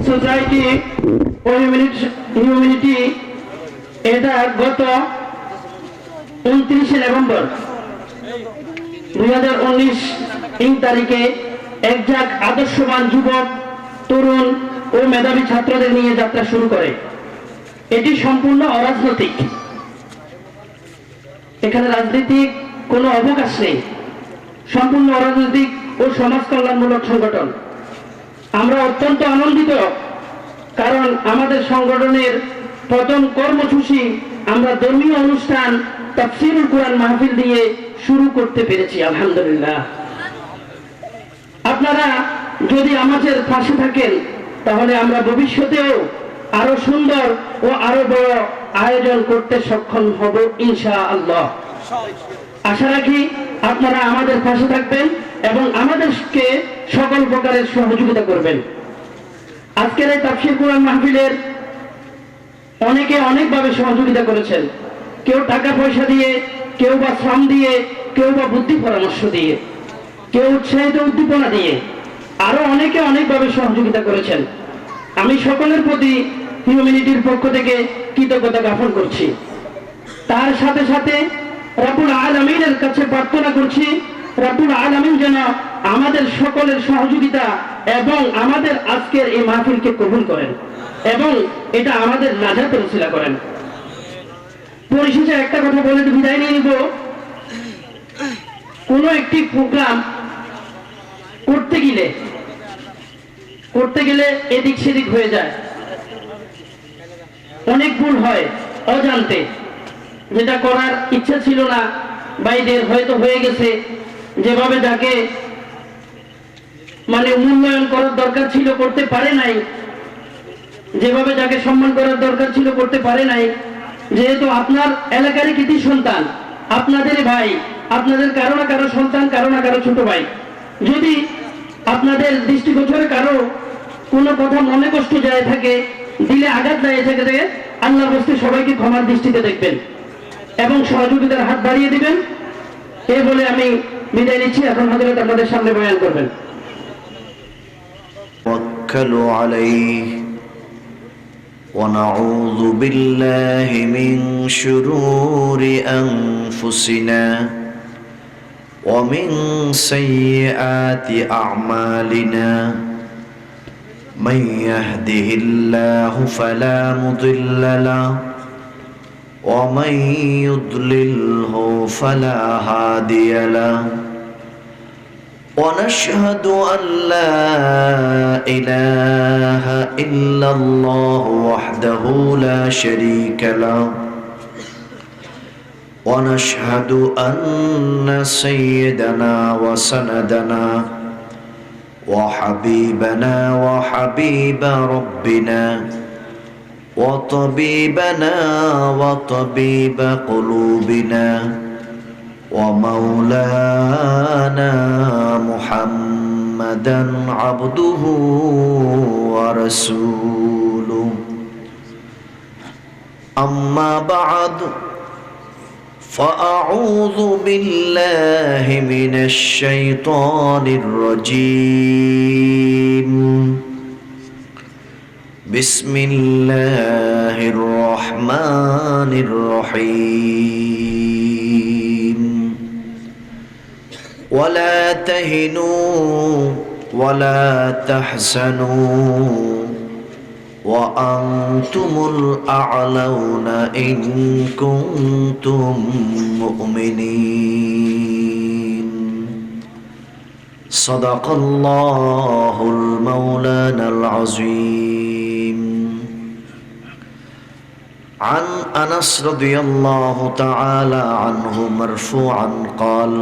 Society ও humanity এটা গত 29 November 2019 তারিখে একঝাঁক আদর্শবান যুবক, তরুণ ও মেধাবী ছাত্রদের নিয়ে যাত্রা শুরু করে। এটি সম্পূর্ণ অরাজনৈতিক, এখানে রাজনৈতিক কোনো অবকাশ নেই, সম্পূর্ণ অরাজনৈতিক ও সমাজ কল্যাণমূলক সংগঠন। আমরা অত্যন্ত আনন্দিত, কারণ আমাদের সংগঠনের প্রথম কর্মসূচি আমরা ধর্মীয় অনুষ্ঠান তাফসীরুল কুরআন মাহফিল দিয়ে শুরু করতে পেরেছি, আলহামদুলিল্লাহ। আপনারা যদি আমাদের পাশে থাকেন তাহলে আমরা ভবিষ্যতেও আরো সুন্দর ও আরো বড় আয়োজন করতে সক্ষম হব ইনশাআল্লাহ। আশা রাখি আপনারা আমাদের পাশে থাকবেন এবং আমাদেরকে সকল প্রকারের সহযোগিতা করবেন। আজকের এই তাফসীর কুরআন মাহফিলের অনেকে অনেকভাবে সহযোগিতা করেছেন, কেউ টাকা পয়সা দিয়ে, কেউ বা শ্রম দিয়ে, কেউ বা বুদ্ধি পরামর্শ দিয়ে, কেউ উৎসাহিত উদ্দীপনা দিয়ে, আরো অনেকে অনেকভাবে সহযোগিতা করেছেন। আমি সকলের প্রতি হিউম্যানিটির পক্ষ থেকে কৃতজ্ঞতা জ্ঞাপন করছি। তার সাথে সাথে রব্বুল আলামিনের কাছে প্রার্থনা করছি, রব্বুল আলামিন যেন আমাদের সকলের সহযোগিতা এবং আমাদের আজকের এই মাহফিলকে কবুল করেন এবং এটা আমাদের নাজাতের ওসিলা করেন। পরিশেষে একটা কথা বলে বিদায় নিয়ে নিব। কোনো একটি প্রোগ্রাম করতে গেলে এদিক সেদিক হয়ে যায়, অনেক ভুল হয় অজান্তে, যেটা করার ইচ্ছা ছিল না বাইদের হয়তো হয়ে গেছে, যেভাবে যাকে মূল্যায়ন করার দরকার ছিল করতে পারে নাই, যেভাবে যাকে সম্মান করার দরকার ছিল করতে পারে নাই। যেহেতু আপনার এলাকারই কৃতি সন্তান, আপনাদের ভাই, আপনাদের কারো না কারো সন্তান, কারো না কারো ছোট ভাই, যদি আপনাদের দৃষ্টিগোচরে কারো কোনো কথা মনে কষ্ট যায় থাকে, দিলে আঘাত যায় থাকে, আল্লাহর বস্তে সবাইকে ক্ষমার দৃষ্টিতে দেখবেন এবং সহযোগিতার হাত বাড়িয়ে দিবেন। এই বলে আমি বিদায় নিচ্ছি। এখন হযরত আপনাদের সামনে বয়ান করবেন। ওয়াক্কালু আলাইহি ونعوذ بالله من شرور أنفسنا ومن سيئات أعمالنا من يهده الله فلا مضل له ومن يضلله فلا هادي له ونشهد أن لا إله إلا الله وحده لا شريك له ونشهد أن سيدنا وسندنا وحبيبنا وحبيب ربنا وطبيبنا وطبيب قلوبنا ومولانا محمدا عبده ورسوله أما بعد فأعوذ بالله من الشيطان الرجيم بسم الله الرحمن الرحيم ولا تهنوا ولا تحزنوا وأنتم الأعلون إن كنتم مؤمنين صدق الله المولانا العظيم عن أنس رضي الله تعالى عنه مرفوعا قال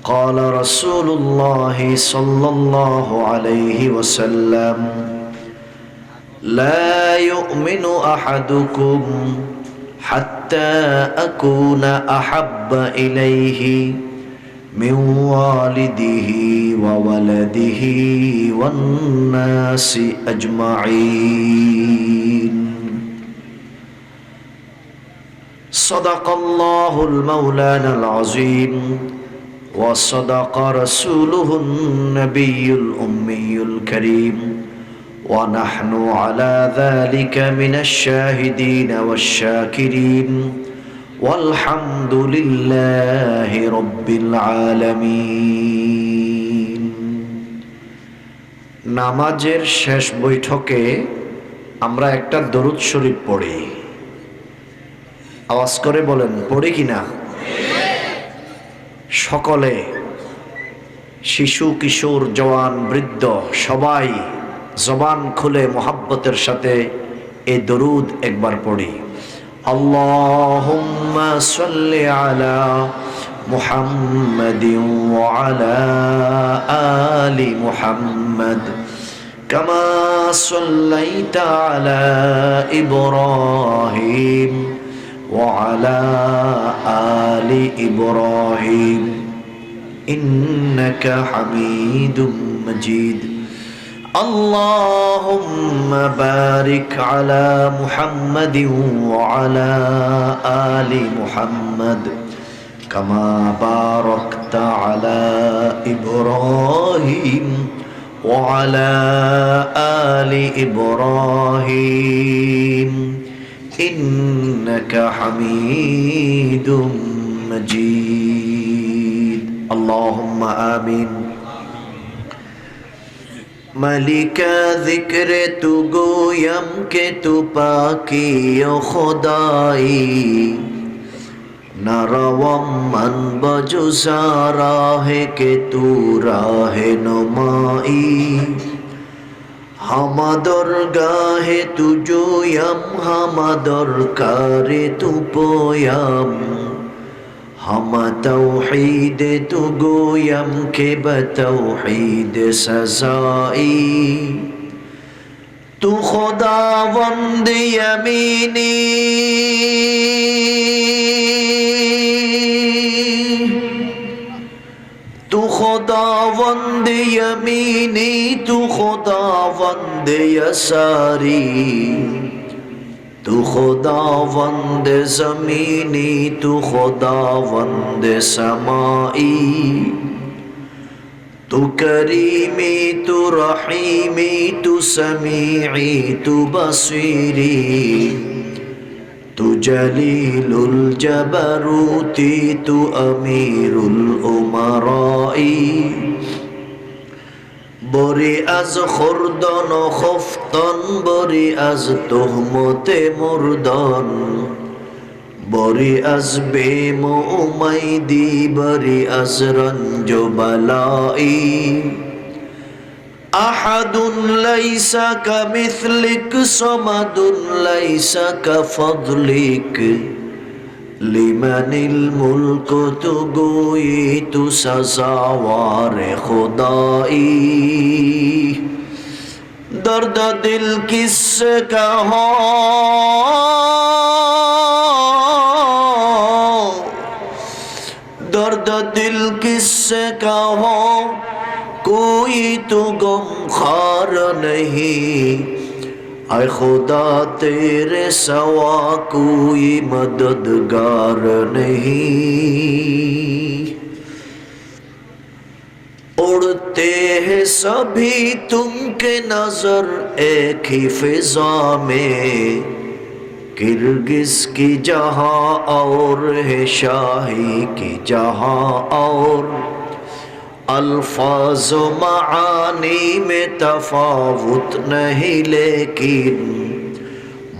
قال رسول الله صلى الله عليه وسلم لا يؤمن أحدكم حتى أكون أحب إليه من والده وولده والناس أجمعين صدق الله المولانا العظيم وصدق رسوله النبي الأمي الكريم ونحن على ذلك من الشاهدين والشاكرين والحمد لله رب العالمين নামাজের শেষ বৈঠকে আমরা একটা দরুদ শরীফ পড়ি। আওয়াজ করে বলেন, পড়ি কিনা? সকলে, শিশু, কিশোর, জওয়ান, বৃদ্ধ সবাই জবান খুলে মোহাব্বতের সাথে এই দরুদ একবার পড়ি। আল্লাহুম্মা সাল্লি আলা মুহাম্মাদিন ওয়া আলা আলি মুহাম্মাদ কামা সাল্লাইতা আলা ইব্রাহিম ওয়া আলা আলি ইব্রাহিম ইন্নাকা হামিদুম মাজিদ। اللهم بارك على محمد وعلى آل محمد كما باركت على إبراهيم وعلى آل إبراهيم إنك حميد مجيد اللهم آمين। ملکہ ذکر تو گویم کہ تو پاکی و خدائی نہ روم من بجزا راہ کہ تو راہ نمائی ہم درگاہ تو جویم ہم درکار تو پویم ہم توحید تو گویم کہ بتوحید سزائی تو خداوند یمینی تو خداوند یمینی تو خداوند یساری تو خداوند زمینی تو خداوند سمائی تو کریمی تو رحیمی تو سمیعی تو بصیری تو جلیل الجبروتی تو امیر الامرائی বরি আজ খুরদন খফতন বরি আজ তোহমতে মুরদন বরি আজ বেম উমাইদি বরি আজ রঞ্জ বালাই আহাদুন লাইসা কামিথলিক সমাদুন লাইসা কাফদলিক لمن الملك تو گوئی تو سزاوار خدائی درد دل کس کا ہو درد دل کس کا ہو کوئی تو غم خار نہیں اے خدا تیرے سوا کوئی مددگار نہیں اڑتے ہیں سبھی تم کے نظر ایک ہی فضا میں کرگز کی جہاں اور ہے شاہی کی جہاں اور الفاظ و معانی میں تفاوت نہیں لیکن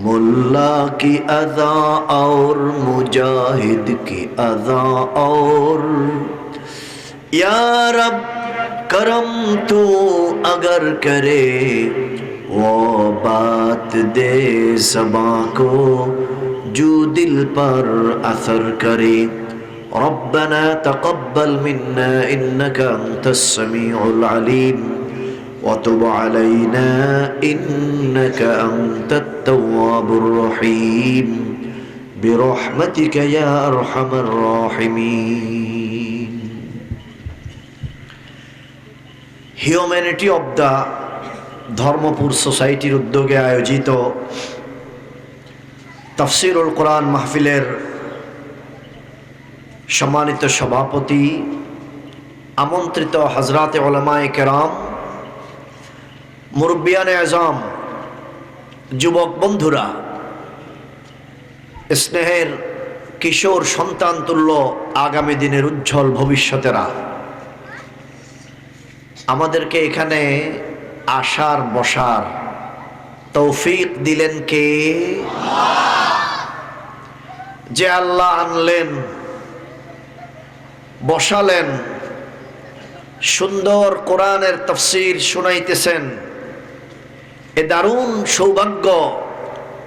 ملا کی ادا اور مجاہد کی ادا اور یا رب کرم تو اگر کرے وہ بات دے زباں کو جو دل پر اثر کرے ربنا تقبل منا إنك أنت السميع العليم وتب علينا إنك أنت التواب الرحيم برحمتك يا أرحم الراحمين হিউম্যানিটি অব দ্য ধর্মপুর সোসাইটির উদ্যোগে আয়োজিত তাফসীরুল কোরআন মাহফিলের সম্মানিত সভাপতি, আমন্ত্রিত হযরতে উলামায়ে কেরাম, মুরব্বিয়ানে আজম, যুবক বন্ধুরা, স্নেহের কিশোর সন্তান তুল্য আগামী দিনের উজ্জ্বল ভবিষ্যতেরা, আমাদেরকে এখানে আসার বসার তৌফিক দিলেন কে? যে আল্লাহ আনলেন, বসালেন, সুন্দর কোরআনের তাফসীর শুনাইতেছেন। এ দারুণ সৌভাগ্য।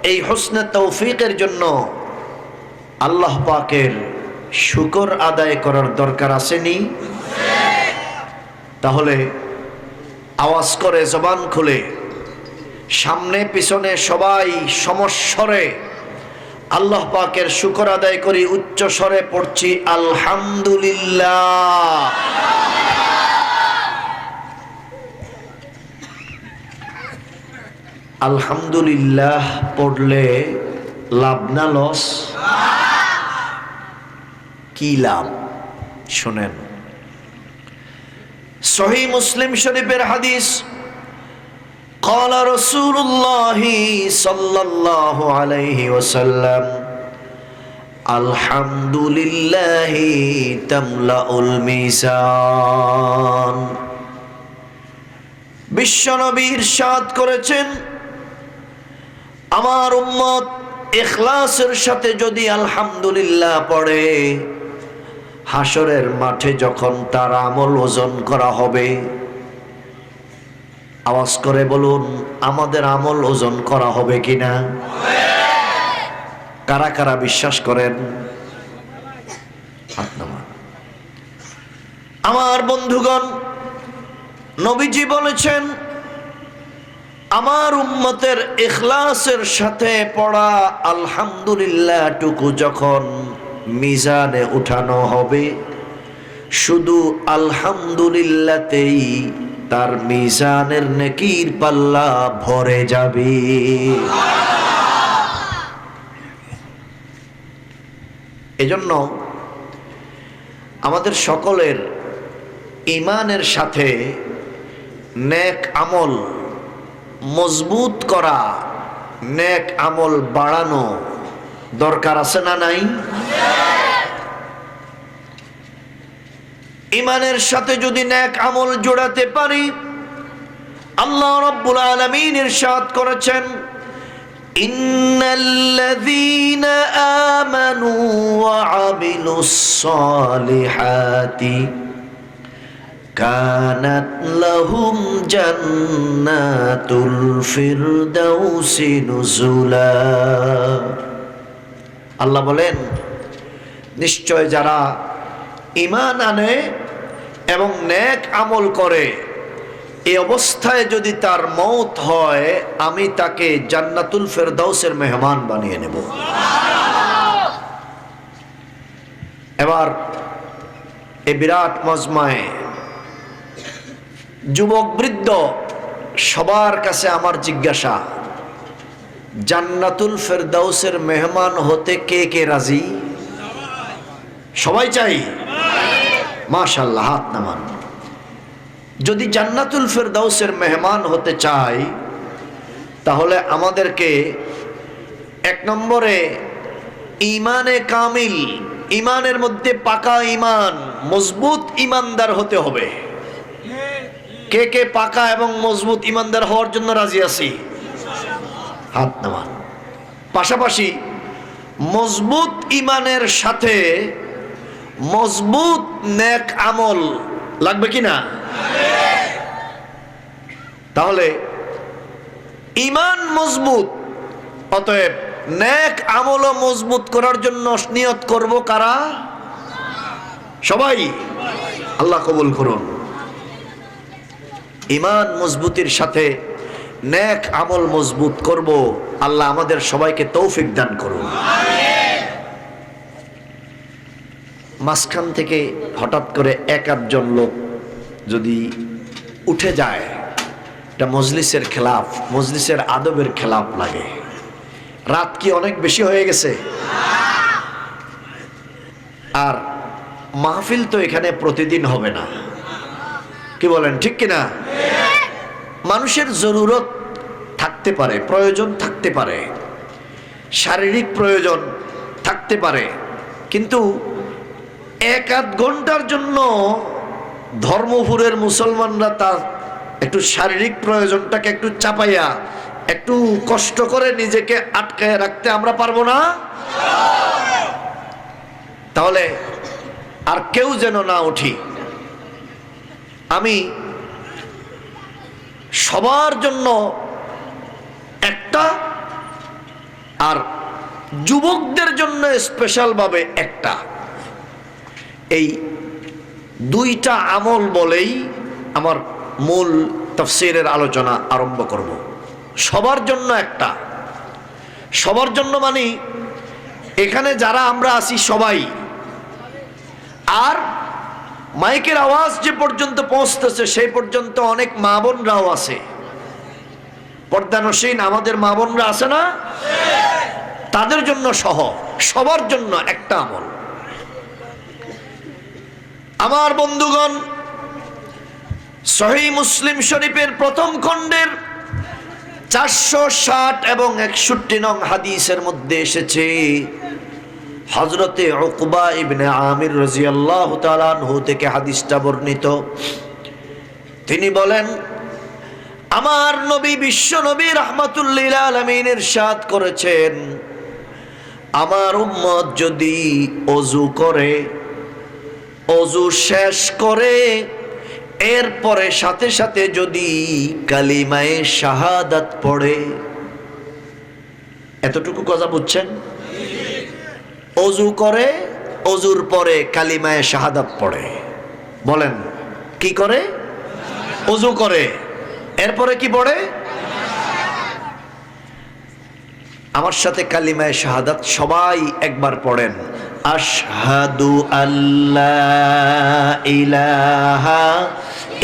এই হোসনে তৌফিকের জন্য আল্লাহ পাকের শুকর আদায় করার দরকার আসেনি? তাহলে আওয়াজ করে, জবান খুলে, সামনে পিছনে সবাই সমস্বরে আল্লাহ পাকের শুকর আদায় করি। উচ্চ স্বরে পড়ছি আলহামদুলিল্লাহ। আলহামদুলিল্লাহ পড়লে লাভ না লস? কি লাভ? শুনেন, সহিহ মুসলিম শরীফের হাদিস, قال رسول الله صلى الله عليه وسلم الحمد لله تملأ الميزان। বিশ্বনবী ইরশাদ করেছেন, আমার উম্মত ইখলাসের সাথে যদি আলহামদুলিল্লাহ পড়ে, হাসরের মাঠে যখন তার আমল ওজন করা হবে, আওয়াজ করে বলুন, আমাদের আমল ওজন করা হবে কিনা? কারা কারা বিশ্বাস করেন? হাত নামান। আমার বন্ধুগণ, নবীজি বলেছেন, আমার উম্মতের ইখলাসের সাথে পড়া আলহামদুলিল্লাহ টুকু যখন মিজানে উঠানো হবে, শুধু আলহামদুলিল্লাহতেই তার মিজানের নেকির পাল্লা ভরে যাবে। এজন্য আমাদের সকলের ঈমানের সাথে নেক আমল মজবুত করা, নেক আমল বাড়ানো দরকার আছে না নাই? ঈমানের সাথে যদি নেক আমল জোড়াতে পারি, আল্লাহ রাব্বুল আলামিন ইরশাদ করেছেন, ইন্নাল্লাযীনা আমানু ওয়া আমিলুস সালিহাতি কানাত লাহুম জান্নাতুল ফিরদাউসি নুজুলা। আল্লাহ বলেন, নিশ্চয় যারা ঈমান আনে এবং নেক আমল করে, এই অবস্থায় যদি তার মওত হয়, আমি তাকে জান্নাতুল ফেরদাউসের মেহমান বানিয়ে নেব। এবার এই বিরাট মজমায়ে যুবক বৃদ্ধ সবার কাছে আমার জিজ্ঞাসা, জান্নাতুল ফেরদাউসের মেহমান হতে কে কে রাজি? সবাই চাই? মাশাআল্লাহ, হাত নামান। যদি জান্নাতুল ফেরদাউসের মেহমান হতে চাই, তাহলে আমাদেরকে এক নম্বরে ঈমানে কামিল, ঈমানের মধ্যে পাকা ঈমান, মজবুত ঈমানদার হতে হবে। কে কে পাকা এবং মজবুত ঈমানদার হওয়ার জন্য রাজি আছি? হাত নামান। পাশাপাশি মজবুত ঈমানের সাথে মজবুত নেক আমল লাগবে কিনা? তাহলে ঈমান মজবুত, অতএব নেক আমলও মজবুত করার জন্য নিয়ত করব কারা? সবাই। আল্লাহ কবুল করুন। ঈমান মজবুতির সাথে নেক আমল মজবুত করব। আল্লাহ আমাদের সবাইকে তৌফিক দান করুন। মাঝখান থেকে হঠাৎ করে এক আধজন লোক যদি উঠে যায়, এটা মজলিসের খেলাফ, মজলিসের আদবের খেলাফ লাগে। রাত কি অনেক বেশি হয়ে গেছে? আর মাহফিল তো এখানে প্রতিদিন হবে না, কি বলেন, ঠিক কিনা? মানুষের জরুরত থাকতে পারে, প্রয়োজন থাকতে পারে, শারীরিক প্রয়োজন থাকতে পারে, কিন্তু 1-8 ঘন্টার জন্য ধর্মপুরের মুসলমানরা তার একটু শারীরিক প্রয়োজনটাকে একটু চাপাইয়া একটু কষ্ট করে নিজেকে আটকায় রাখতে আমরা পারবো না? তাহলে আর কেউ যেন না উঠি। আমি সবার জন্য একটা, আর যুবকদের জন্য স্পেশাল ভাবে একটা, এই 2টা আমল বলেই আমার মূল তাফসীরের আলোচনা আরম্ভ করব। সবার জন্য একটা, সবার জন্য মানে এখানে যারা আমরা আছি সবাই, আর মাইকের আওয়াজ যে পর্যন্ত পৌঁছতেছে সেই পর্যন্ত অনেক মা বোনরাও আছে, পর্দানসীন আমাদের মা বোনরা আছে না, তাদের জন্য সহ সবার জন্য একটা আমল। আমার বন্ধুগণ, সহিহ মুসলিম শরীফের প্রথম খণ্ডের 460 এবং 61 নং হাদিসের মধ্যে এসেছে, হযরতে উকবা ইবনে আমির রাদিয়াল্লাহু তাআলা আনহু থেকে হাদিসটা বর্ণিত। তিনি বলেন, আমার নবী বিশ্ব নবী রাহমাতুল লিল আলামিন ইরশাদ করেছেন, আমার উম্মত যদি ওযু করে, ওযু শেষ করে এরপরে সাথে সাথে যদি কালিমায়ে শাহাদাত পড়ে, এতটুকু কথা বুঝছেন? ওযু করে, ওযুর পরে কালিমায়ে শাহাদাত পড়ে। বলেন কি করে? ওযু করে, এরপরে কি পড়ে? আমার সাথে কালিমায়ে শাহাদাত সবাই একবার পড়েন। আশহাদু আল্লা ইলাহা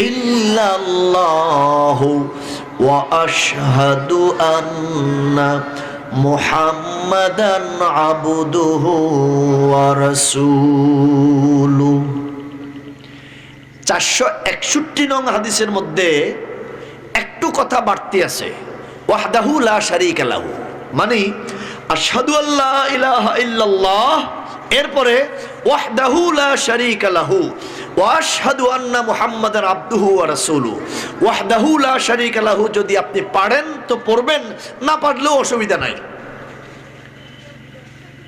ইল্লাল্লাহু ওয়া আশহাদু আন্না মুহাম্মাদান আবদুহু ওয়া রাসূলুহু। 461 নং হাদিসের মধ্যে একটু কথা বাড়তি আছে, ওয়াহদাহু লা শারীকা লাহু, মানে আশহাদু আল্লা ইলাহা ইল্লাল্লাহ, এরপরে ওয়াহদাহু লা শারীকা লাহু ওয়া আশহাদু আন্না মুহাম্মাদান আবদুহু ওয়া রাসূলুহু। ওয়াহদাহু লা শারীকা লাহু যদি আপনি পারেন তো পড়বেন, না পারলেও অসুবিধা নাই।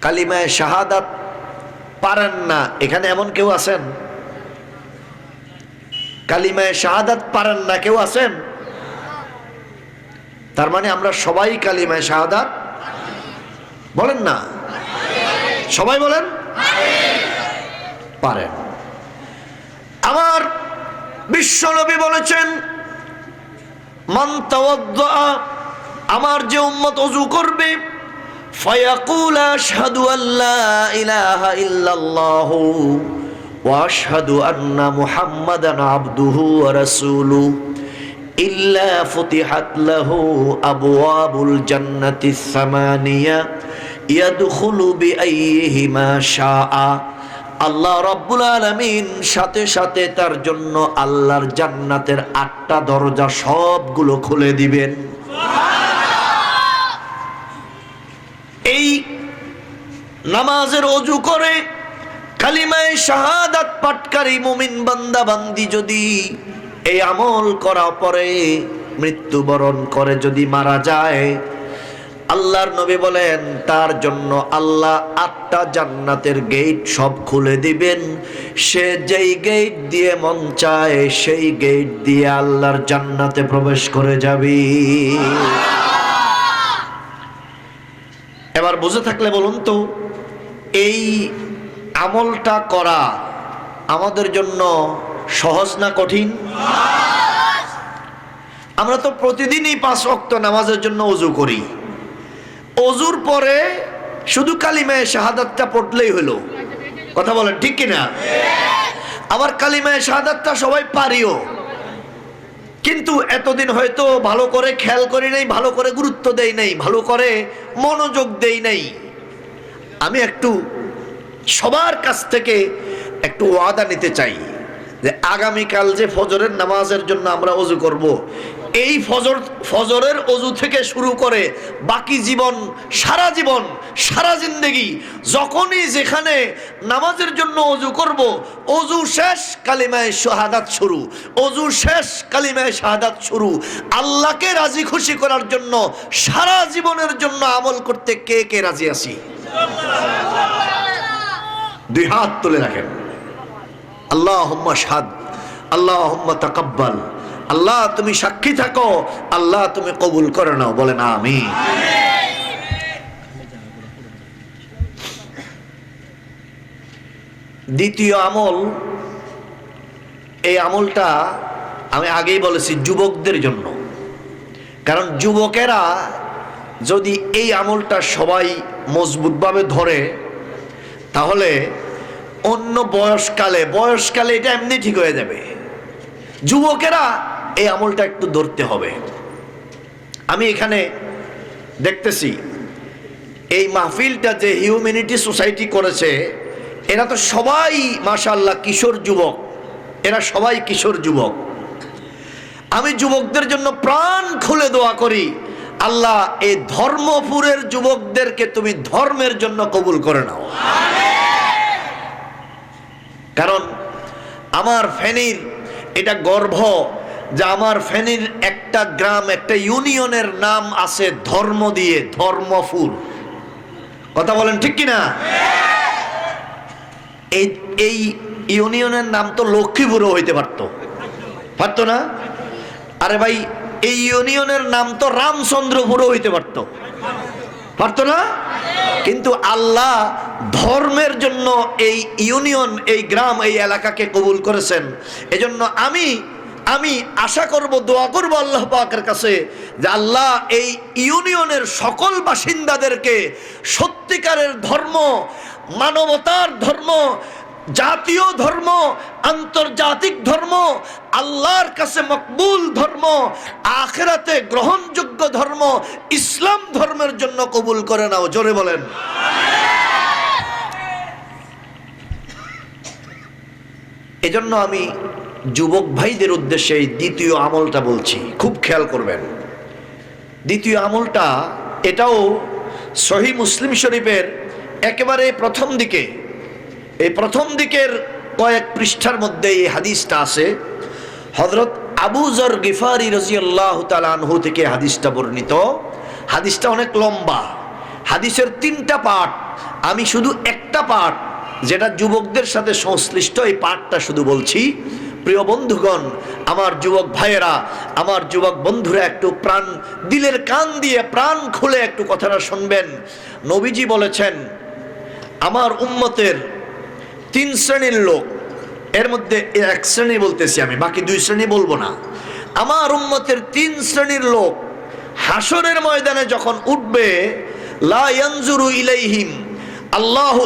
কালিমায়ে শাহাদাত পারেন না, এখানে এমন কেউ আছেন? কালিমায়ে শাহাদাত পারেন না কেউ আছেন? তার মানে আমরা সবাই কালিমায়ে শাহাদাত বলেন না, সবাই বলেন পারেন। আমার বিশ্ব নবী বলেছেন, মান তাওয়াদ্দা, আমার যে উম্মত ওযু করবে, ফায়াকুল আশহাদু আল্লা ইলাহা ইল্লাল্লাহু ওয়া আশহাদু আন্না মুহাম্মাদান আবদুহু ওয়া রাসূলুহু, ইল্লা ফুতিহাত লাহু আবওয়াবুল জান্নাতিস সামানিয়া ইয়াদখুলু বিআইয়িহিমা শাআ। আল্লাহ রাব্বুল আলামিন সাথে সাথে তার জন্য আল্লাহর জান্নাতের 8টা দরজা সবগুলো খুলে দিবেন। এই নামাজের ওযু করে কালিমায়ে শাহাদাত পাঠকারী মুমিন বান্দা বান্দি যদি এই আমল করার পরে মৃত্যুবরণ করে যদি মারা যায়, আল্লাহর নবী বলেন তার জন্য আল্লাহ 8টা জান্নাতের গেট সব খুলে দিবেন। সে যেই গেট দিয়ে মন চায় সেই গেট দিয়ে আল্লাহর জান্নাতে প্রবেশ করে যাবে। এবার বুঝে থাকলে বলুন তো, এই আমলটা করা আমাদের জন্য সহজ না কঠিন? আমরা তো প্রতিদিনই 5 ওয়াক্ত নামাজের জন্য ওযু করি, ওযুর পরে শুধু কালিমায়ে শাহাদাতটা পড়লেই হলো। কথা বলেন ঠিক কিনা? আবার কালিমায়ে শাহাদাতটা সবাই পারিও, কিন্তু এতদিন হয়তো ভালো করে খেয়াল করি নাই, ভালো করে গুরুত্ব দেই নাই, ভালো করে মনোযোগ দেই নাই। আমি একটু সবার কাছ থেকে একটু ওয়াদা নিতে চাই যে আগামীকাল যে ফজরের নামাজের জন্য আমরা ওযু করব, এই ফজরের অজু থেকে শুরু করে বাকি জীবন, সারা জিন্দেগি যখনই যেখানে নামাজের জন্য অজু করব, অজু শেষ কালিমায়ে শাহাদাত শুরু, অজু শেষ কালিমায়ে শাহাদাত শুরু। আল্লাহকে রাজি খুশি করার জন্য সারা জীবনের জন্য আমল করতে কে কে রাজি আছি? দুই হাত তুলে রাখেন। আল্লাহুম্মা শাহাদ, আল্লাহুম্মা তাকাব্বাল। আল্লাহ তুমি সাক্ষী থাকো, আল্লাহ তুমি কবুল করে নাও, বলেন আমিন। দ্বিতীয় আমল, এই আমলটা আমি আগেই বলেছি যুবকদের জন্য। কারণ যুবকেরা যদি এই আমলটা সবাই মজবুতভাবে ধরে, তাহলে অন্য বয়সকালে এটা এমনি ঠিক হয়ে যাবে। যুবকেরা এই আমলটা একটু ধরতে হবে। আমি এখানে দেখতেছি এই মাহফিলটা যে হিউম্যানিটি সোসাইটি করেছে, এরা তো সবাই মাশাআল্লাহ কিশোর যুবক, এরা সবাই কিশোর যুবক। আমি যুবকদের জন্য প্রাণ খুলে দোয়া করি, আল্লাহ এই ধর্মপুরের যুবকদেরকে তুমি ধর্মের জন্য কবুল করে নাও। কারণ আমার ফেনীর এটা গর্ব যে আমার ফেনীর একটা গ্রাম, একটা ইউনিয়নের নাম আছে ধর্ম দিয়ে, ধর্মপুর। কথা বলেন ঠিক কিনা? এই ইউনিয়নের নাম তো লক্ষ্মীপুরও হইতে পারতো না? আরে ভাই, এই ইউনিয়নের নাম তো রামচন্দ্রপুরও হইতে পারতো না? কিন্তু আল্লাহ ধর্মের জন্য এই ইউনিয়ন, এই গ্রাম, এই এলাকাকে কবুল করেছেন। এজন্য আমি আশা করব, দোয়া করব আল্লাহ পাকের কাছে যে আল্লাহ এই ইউনিয়নের সকল বাসিন্দাদেরকে সত্যিকারের ধর্ম, মানবতার ধর্ম, জাতীয় ধর্ম, আন্তর্জাতিক ধর্ম, আল্লাহর কাছে মকবুল ধর্ম, আখিরাতে গ্রহণযোগ্য ধর্ম, ইসলাম ধর্মের জন্য কবুল করে নাও। জোরে বলেন। এজন্য আমি যুবক ভাইদের উদ্দেশ্যে এই দ্বিতীয় আমলটা বলছি, খুব খেয়াল করবেন। দ্বিতীয় আমলটা এটাও সহিহ মুসলিম শরীফের একেবারে প্রথম দিকের কয়েক পৃষ্ঠার মধ্যে এই হাদিসটা আছে। হযরত আবু যর গিফারি রাদিয়াল্লাহু তাআলা আনহু থেকে হাদিসটা বর্ণিত। হাদিসটা অনেক লম্বা, হাদিসের 3টা পার্ট। আমি শুধু একটা পার্ট, যেটা যুবকদের সাথে সংশ্লিষ্ট, এই পার্টটা শুধু বলছি। প্রিয় বন্ধুগণ, আমার যুবক ভাইয়েরা, আমার যুবক বন্ধুরা, একটু দিলের কান দিয়ে প্রাণ খুলে একটু কথাটা শুনবেন। নবীজি বলেছেন, আমার উম্মতের 3 শ্রেণীর লোক, এর মধ্যে 1 শ্রেণী বলতেছি আমি, বাকি 2 শ্রেণী বলবো না। আমার উম্মতের 3 শ্রেণীর লোক হাসরের ময়দানে যখন উঠবে, লা ইয়ানজুরু ইলাইহিম আল্লাহ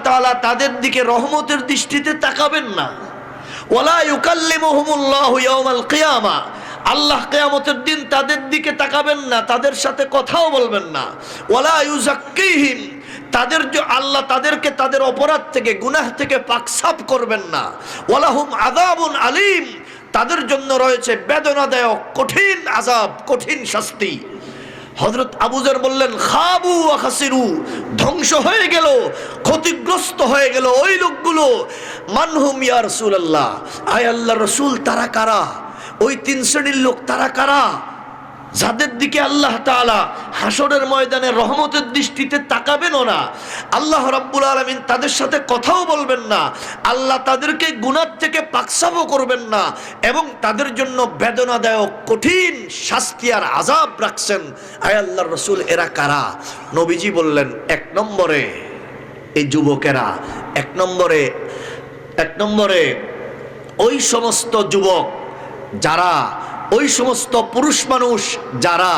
তাআলা তাদের দিকে রহমতের দৃষ্টিতে তাকাবেন না। ওয়ালা ইউকাল্লিমুহুমুল্লাহু ইয়াওমাল কিয়ামা, আল্লাহ কিয়ামতের দিন তাদের দিকে তাকাবেন না, তাদের সাথে কথাও বলবেন না। ওয়ালা ইউযাক্কিহিম, আল্লাহ তাদেরকে তাদের অপরাধ থেকে, গুনাহ থেকে পাকসাফ করবেন না। ওয়ালাহুম আযাবুন আলীম, তাদের জন্য রয়েছে বেদনাদায়ক কঠিন আযাব, কঠিন শাস্তি। হযরত আবু যর বললেন, খাবু ওয়া খাসিরু, ধ্বংস হয়ে গেল, ক্ষতিগ্রস্ত হয়ে গেল ওই লোকগুলো। মানহুম ইয়া রাসূলুল্লাহ, আয় আল্লাহর রাসূল, তারা কারা? ওই 3 শ্রেণীর লোক তারা কারা? যাদের দিকে আল্লাহ তাআলা হাসরের ময়দানে রহমতের দৃষ্টিতে তাকাবেনও না, আল্লাহ রাব্বুল আলামিন তাদের সাথে কথাও বলবেন না, আল্লাহ তাদেরকে গুনাহ থেকে পাকসাফও করবেন না, এবং তাদের জন্য বেদনাদায়ক কঠিন শাস্তি আর আযাব রাখছেন। আয় আল্লাহর রাসূল, এরা কারা? নবীজি বললেন, 1 নম্বরে এই যুবকেরা, 1 নম্বরে ওই সমস্ত যুবক যারা, ওই সমস্ত পুরুষ মানুষ যারা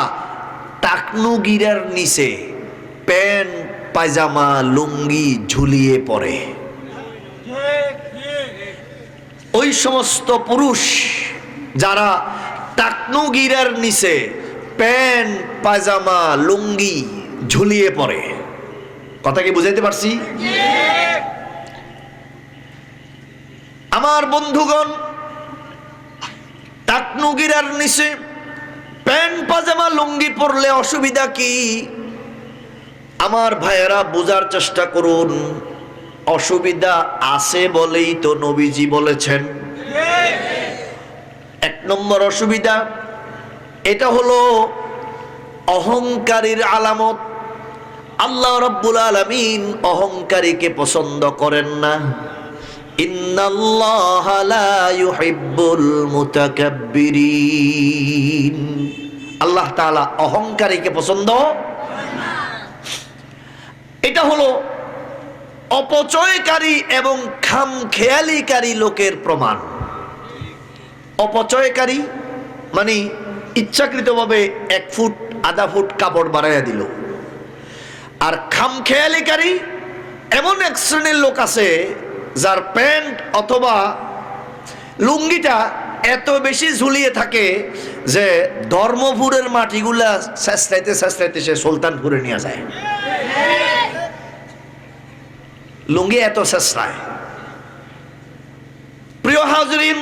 টাকনুগিরের নিচে প্যান্ট, পায়জামা, লুঙ্গি ঝুলিয়ে পড়ে। ওই সমস্ত পুরুষ যারা টাকনুগিরের নিচে প্যান্ট, পায়জামা, লুঙ্গি ঝুলিয়ে পড়ে। কথা কি বুঝাইতে পারছি? আমার বন্ধুগণ, টাকনুগিরার নিচে প্যান্ট পাজামা লুঙ্গি পরলে অসুবিধা কি? আমার ভাইয়েরা বোঝার চেষ্টা করুন, অসুবিধা আছে বলেই তো নবীজি বলেছেন। এক নম্বর অসুবিধা, এটা হলো অহংকারীর আলামত। আল্লাহ রাব্বুল আলামিন অহংকারীকে পছন্দ করেন না। ইন্নাল্লাহা লা ইউহিব্বুল মুতাকাব্বিরিন। আল্লাহ তাআলা অহংকারীকে পছন্দ না। এটা হলো অপচয়কারী এবং খামখেয়ালিকারী লোকের প্রমাণ। অপচয়কারী মানে ইচ্ছাকৃতভাবে 1 ফুট আধা ফুট কাপড় বাড়াইয়া দিল। আর খামখেয়ালিকারী এমন এক শ্রেণীর লোক আছে যার প্যান্ট অথবা লুঙ্গিটা এত বেশি ঝুলিয়ে থাকে যে ধর্মপুরের মাটিগুলা শেষরাইতে শেষরাইতে সে সুলতানপুরে নিয়ে যায়। লুঙ্গি এত শেষরায়। প্রিয় হাজরিন,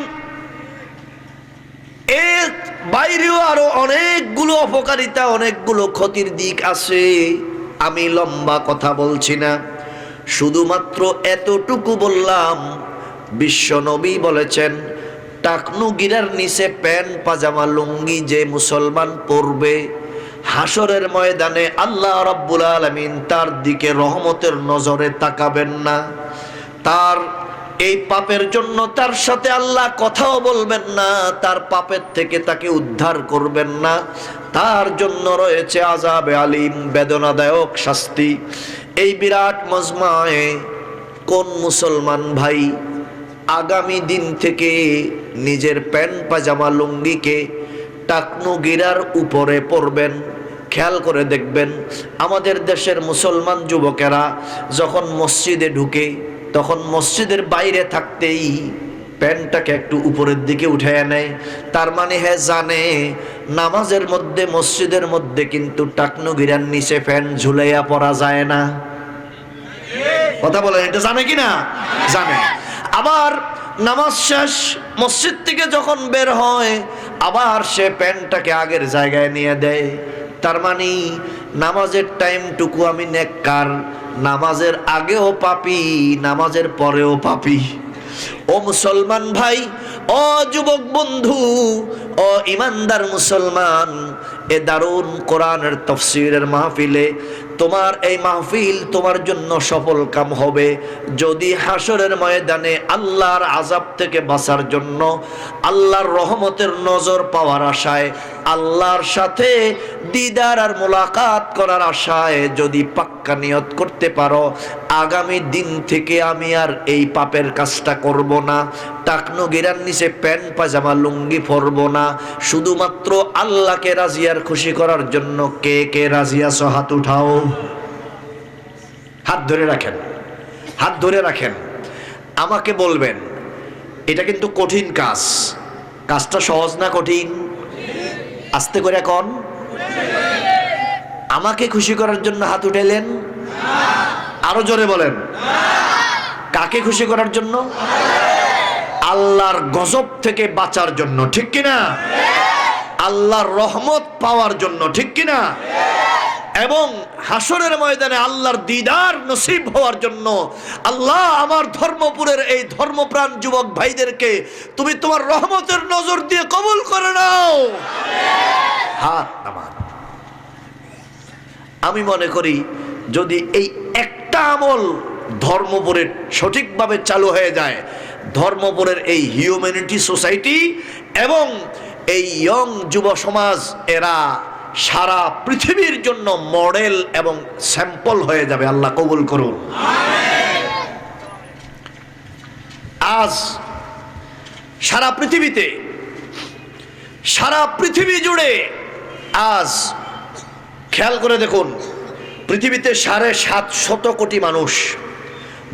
এর বাইরেও আরো অনেকগুলো অপকারিতা, অনেকগুলো ক্ষতির দিক আছে। আমি লম্বা কথা বলছি না, শুধুমাত্র এতটুকু বললাম। বিশ্ব নবী বলেছেন, টাকনুগিরার নিচে প্যান্ট পাজামা লুঙ্গি যে মুসলমান পরবে, হাসরের ময়দানে আল্লাহ রাব্বুল আলামিন তার দিকে রহমতের নজরে তাকাবেন না। তার এই পাপের জন্য তার সাথে আল্লাহ কথাও বলবেন না, তার পাপের থেকে তাকে উদ্ধার করবেন না। তার জন্য রয়েছে আযাবে আলিম, বেদনাদায়ক শাস্তি। এই বিরাট মজমায়ে কোন মুসলমান ভাই আগামী দিন থেকে নিজের প্যান্ট পাজামা লুঙ্গিকে টাকনুগিরার উপরে পরবেন? খেয়াল করে দেখবেন, আমাদের দেশের মুসলমান যুবকেরা যখন মসজিদে ঢুকে তখন মসজিদের বাইরে থাকতেই প্যান্টটাকে একটু উপরের দিকে উঠায় নেয়। তার মানে হ্যাঁ জানে নামাজের মধ্যে মসজিদের মধ্যে কিন্তু টাকনুগিরার নিচে প্যান্ট ঝুলাইয়া পরা যায় না। কথা বলেন, এটা জানে কি না? জানে। আবার নামাজ শেষ মসজিদ থেকে যখন বের হয় আবার সে প্যান্টটাকে আগের জায়গায় নিয়ে দেয়। তার মানে নামাজের টাইমটুকু আমি নেককার, নামাজের আগেও পাপী, নামাজের পরেও পাপী। ও মুসলমান ভাই, ও যুবক বন্ধু, ও ইমানদার মুসলমান, এ দারুণ কোরআনের তাফসীরের মাহফিলে তোমার এই মাহফিল তোমার জন্য সফল কাম হবে যদি হাসরের ময়দানে আল্লাহর আযাব থেকে বাঁচার জন্য, আল্লাহর রহমতের নজর পাওয়ার আশায়, আল্লাহর সাথে দিদার আর মোলাকাত করার আশায় যদি পাক্কা নিয়ত করতে পারো, আগামী দিন থেকে আমি আর এই পাপের কাজটা করব না, টাকনুগিরার নিচে প্যান্ট পাজামা লুঙ্গি পরবো না, শুধুমাত্র আল্লাহকে রাজি আর খুশি করার জন্য। কে কে রাজি আছো? হাত উঠাও। হাত ধরে রাখেন, হাত ধরে রাখেন। আমাকে বলবেন, এটা কিন্তু কঠিন কাজ। কাজটা সহজ না কঠিন? আস্তে করে এখন আমাকে খুশি করার জন্য হাত উঠাইলেন? আরো জোরে বলেন। কাকে খুশি করার জন্য? আল্লাহর গজব থেকে বাঁচার জন্য, ঠিক কিনা? আল্লাহর রহমত পাওয়ার জন্য, ঠিক কিনা? এবং হাসরের ময়দানে আল্লাহর দিদার নসিব হওয়ার জন্য। আল্লাহ, আমার ধর্মপুরের এই ধর্মপ্রাণ যুবক ভাইদেরকে তুমি তোমার রহমতের নজর দিয়ে কবুল করে নাও। হাত নামান। আমি মনে করি যদি এই একটা আমল ধর্মপুরের সঠিকভাবে চালু হয়ে যায়, ধর্মপুরের এই হিউম্যানিটি সোসাইটি এবং এই ইয়ং যুব সমাজ এরা সারা পৃথিবীর জন্য মডেল এবং স্যাম্পল হয়ে যাবে। আল্লাহ কবুল করুন। আজ সারা পৃথিবীতে, সারা পৃথিবী জুড়ে আজ খেয়াল করে দেখুন, পৃথিবীতে 750 কোটি মানুষ,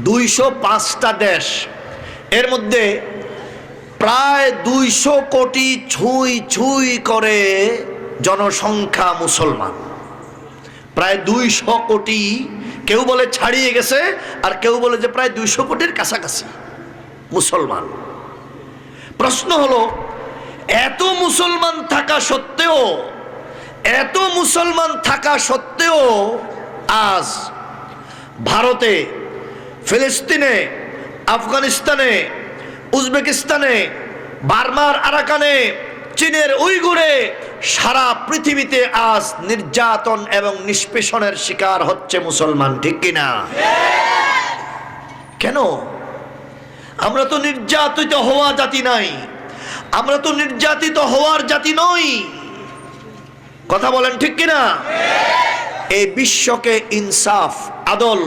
205টা দেশ, এর মধ্যে প্রায় 200 কোটি ছুঁই করে জনসংখ্যা মুসলমান। প্রায় 200 কোটি, কেউ বলে ছাড়িয়ে গেছে আর কেউ বলে যে প্রায় 200 কোটির কাছাকাছি মুসলমান। প্রশ্ন হলো, এত মুসলমান থাকা সত্ত্বেও, এত মুসলমান থাকা সত্ত্বেও আজ ভারতে, ফিলিস্তিনে, আফগানিস্তানে, উজবেকিস্তানে, বার্মার আরাকানে, চীনের উইগুরে, সারা পৃথিবীতে আজ নির্যাতন এবং নিষ্পেষণের শিকার হচ্ছে মুসলমান, ঠিক কিনা? কেন? আমরা তো নির্যাতিত হওয়া জাতি নাই, আমরা তো নির্যাতিত হওয়ার জাতি নই। কথা বলেন ঠিক কিনা? এই বিশ্বকে ইনসাফ, আদল,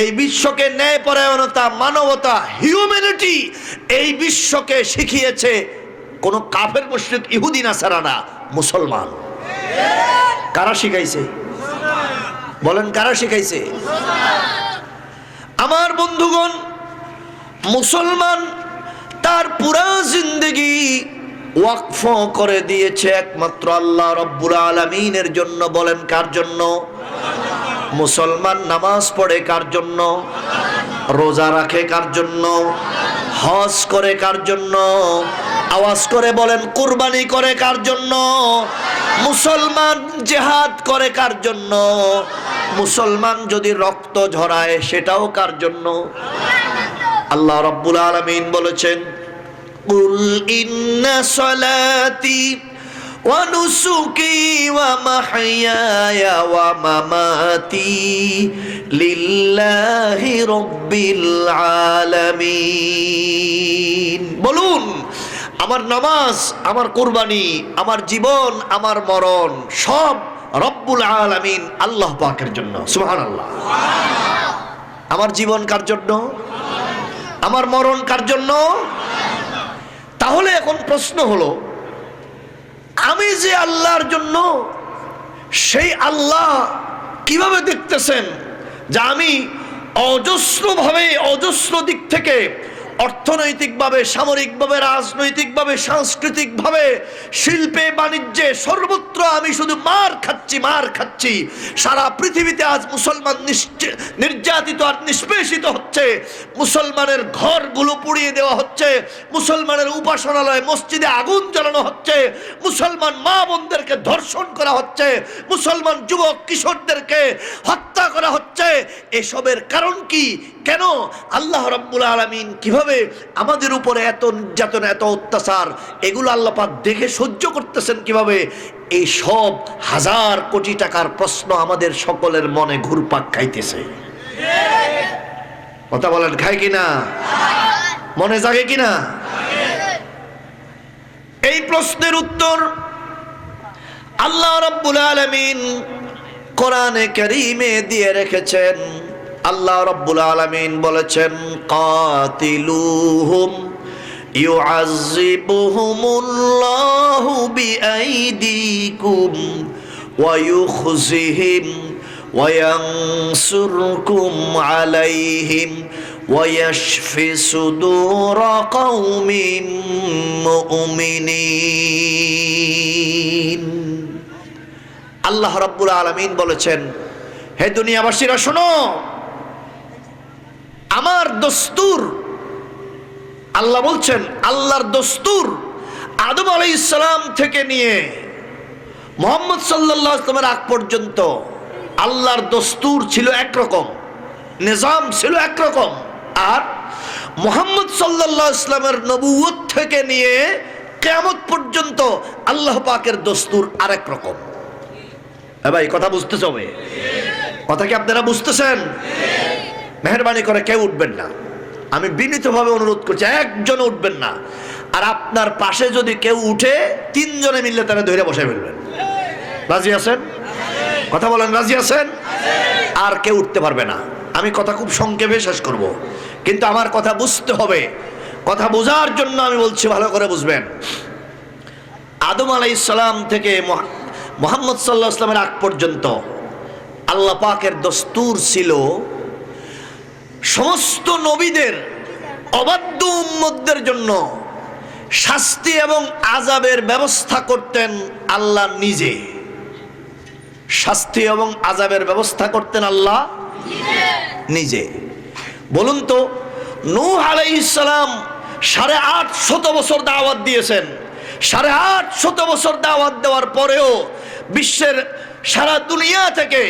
এই বিশ্বকে ন্যায়পরায়ণতা, মানবতা, হিউম্যানিটি এই বিশ্বকে শিখিয়েছে কোন কাফের মুশরিক ইহুদি নাসারা না, মুসলমান। কারা শিখাইছে? বলেন কারা শিখাইছে? আমার বন্ধুগণ, মুসলমান তার পুরা জিন্দেগি ওয়াকফ করে দিয়েছে একমাত্র আল্লাহ রাব্বুল আলামিনের জন্য। বলেন কার জন্য? মুসলমান নামাজ পড়ে কার জন্য? রোজা রাখে কার জন্য? হজ করে কার জন্য? আওয়াজ করে বলেন কুরবানি করে কার জন্য? মুসলমান জিহাদ করে কার জন্য? মুসলমান যদি রক্ত ঝরায় সেটাও কার জন্য? আল্লাহ রাব্বুল আলামিন বলেছেন, কুল ইন্না সলাতি ওয়া নুসুকি ওয়া মাহইয়ায়া ওয়া মামাতি লিল্লাহি রাব্বিল আলামিন। বলুন, আমার নামাজ, আমার কুরবানি, আমার জীবন, আমার মরণ সব রব্বুল আলামিন আল্লাহ পাকের জন্য। সুবহানাল্লাহ। আমার জীবন কার জন্য? আমার মরণ কার জন্য? তাহলে এখন প্রশ্ন হলো, আমি যে আল্লাহর জন্য, সেই আল্লাহ কিভাবে দেখতেছেন যে আমি অজস্রভাবে, অজস্র দিক থেকে, অর্থনৈতিকভাবে, সামরিকভাবে, রাজনৈতিকভাবে, সাংস্কৃতিকভাবে, শিল্পে, বাণিজ্যে, সর্বত্র আমি শুধু মার খাচ্ছি, মার খাচ্ছি। সারা পৃথিবীতে আজ মুসলমান নির্যাতিত আর নিষ্পেষিত হচ্ছে। মুসলমানের ঘরগুলো পুড়িয়ে দেওয়া হচ্ছে, মুসলমানের উপাসনালয়, মসজিদে আগুন জ্বালানো হচ্ছে, মুসলমান মা বোনদেরকে ধর্ষণ করা হচ্ছে, মুসলমান যুবক কিশোরদেরকে হত্যা করা হচ্ছে। এসবের কারণ কি? কেন? আল্লাহ রাব্বুল আলামিন কিভাবে আমাদের উপরে এত নির্যাতন, এত অত্যাচার, এগুলো আল্লাহ পাক দেখে সহ্য করতেছেন কিভাবে? এই সব হাজার কোটি টাকার প্রশ্ন আমাদের সকলের মনে ঘুরপাক খাইতেছে। কথা বলেন, খায় কিনা? মনে জাগে কিনা? এই প্রশ্নের উত্তর আল্লাহ রাব্বুল আলামিন কোরআনে কারীমে দিয়ে রেখেছেন। আল্লাহ রাব্বুল আলামিন বলেছেন, কাতিলুহুম ইউআযিবুহুমুল্লাহু বিআইদিকুম ওয়া ইউখজিহিম ওয়া ইয়ানসুরকুম আলাইহিম ওয়া ইয়াশফি সুদুর কওমিন মুমিনিন। আল্লাহ রাব্বুল আলামিন বলেছেন, হে দুনিয়াবাসীরা শোনো, আমার দস্তুর, আল্লাহ বলছেন আল্লাহর দস্তুর আদম আলাইহিস সালাম থেকে নিয়ে মুহাম্মদ সাল্লাল্লাহু আলাইহি ওয়াসাল্লামের আগ পর্যন্ত আল্লাহর দস্তুর ছিল একরকম, নিজাম ছিল একরকম। আর মুহাম্মদ সাল্লাল্লাহু আলাইহি ওয়াসাল্লামের নবুয়ত থেকে নিয়ে কিয়ামত পর্যন্ত আল্লাহ পাকের দস্তুর আরেক রকম। ভাই কথা বুঝতেছ? হবে কথা কি আপনারা বুঝতেছেন? মেহেরবানি করে কেউ উঠবেন না, আমি বিনীতভাবে অনুরোধ করছি, একজন উঠবেন না। আর আপনার পাশে যদি কেউ উঠে, তিনজনে মিললে তারা ধরে বসে ফেলবেন। রাজি আছেন? কথা বলেন, রাজি আছেন? আর কেউ উঠতে পারবে না। আমি কথা খুব সংক্ষেপে শেষ করব, কিন্তু আমার কথা বুঝতে হবে। কথা বোঝার জন্য আমি বলছি, ভালো করে বুঝবেন। আদম আলাইহিস সালাম থেকে মুহাম্মদ সাল্লাল্লাহু আলাইহি ওয়াসাল্লামের আগ পর্যন্ত আল্লাহ পাকের দস্তুর ছিল সমস্ত নবীদের, অবাধ্য উম্মতদের জন্য শাস্তি এবং আযাবের ব্যবস্থা করতেন আল্লাহ নিজে। শাস্তি এবং আযাবের ব্যবস্থা করতেন আল্লাহ নিজে। বলুন তো, নূহ আলাইহিস সালাম 850 বছর দাওয়াত দিয়েছেন, 850 বছর দাওয়াত দেওয়ার পরেও বিশ্বের সারা দুনিয়া থেকে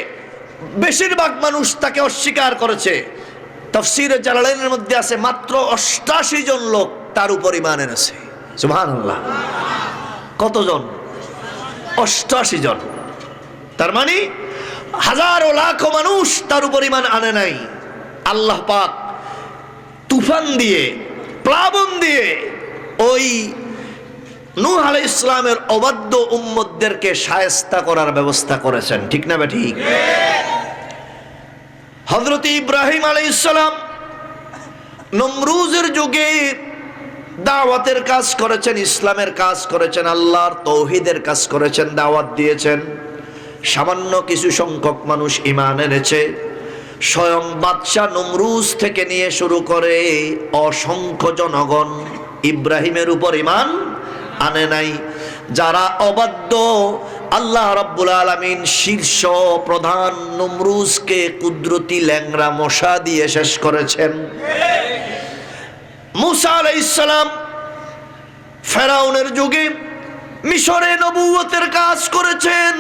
বেশিরভাগ মানুষ তাকে অস্বীকার করেছে। তাফসীরে জালালাইনের মধ্যে আছে মাত্র 88 জন লোক তার উপর ঈমান এনেছে। সুবহানাল্লাহ। কতজন? 88 জন। তার মানে হাজারো লাখো মানুষ তার উপর ঈমান আনে নাই। আল্লাহ পাক তুফান দিয়ে, প্লাবন দিয়ে ওই নূহ আলাইহিস সালামের অবাধ্য উম্মতদেরকে শায়েস্তা করার ব্যবস্থা করেছেন। ঠিক না বে ঠিক? হযরত ইব্রাহিম আলাইহিস সালাম নমরুজের যুগে দাওয়াতের কাজ করেছেন, ইসলামের কাজ করেছেন, আল্লাহর তাওহীদের কাজ করেছেন, দাওয়াত দিয়েছেন। সামান্য কিছু সংখ্যক মানুষ ঈমান এনেছে। স্বয়ং বাদশাহ নমরুজ থেকে নিয়ে শুরু করে অসংখ্য জনগণ ইব্রাহিমের উপর ঈমান আনে নাই। যারা অবাধ্য, আল্লাহ রাব্বুল আলামিন শীর্ষ প্রধান নমরুজকে কুদরতি ল্যাংড়া মশা দিয়ে শেষ করেছেন। মূসা আলাইহিস সালাম ফেরাউনের যুগে মিশরে নবুয়তের কাজ করেছেন।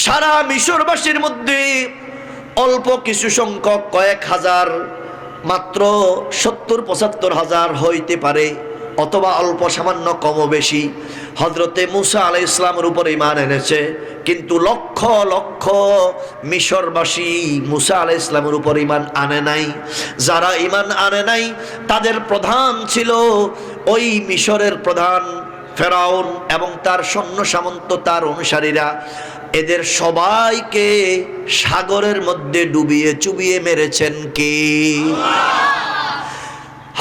সারা মিশরবাসীর মধ্যে অল্প কিছু সংখ্যক কয়েক হাজার, মাত্র 70-75 হাজার হইতে পারে, অথবা অল্প সামান্য কম বেশি হযরতে মূসা আলাইহিস সালামের উপর ঈমান এনেছে। কিন্তু লক্ষ লক্ষ মিশরবাসী মূসা আলাইহিস সালামের উপর ঈমান আনে নাই। যারা ঈমান আনে নাই তাদের প্রধান ছিল ওই মিশরের প্রধান ফেরাউন এবং তার সৈন্য সামন্ত, তার অনুসারীরা। এদের সবাইকে সাগরের মধ্যে ডুবিয়ে চুবিয়ে মেরেছেন কে?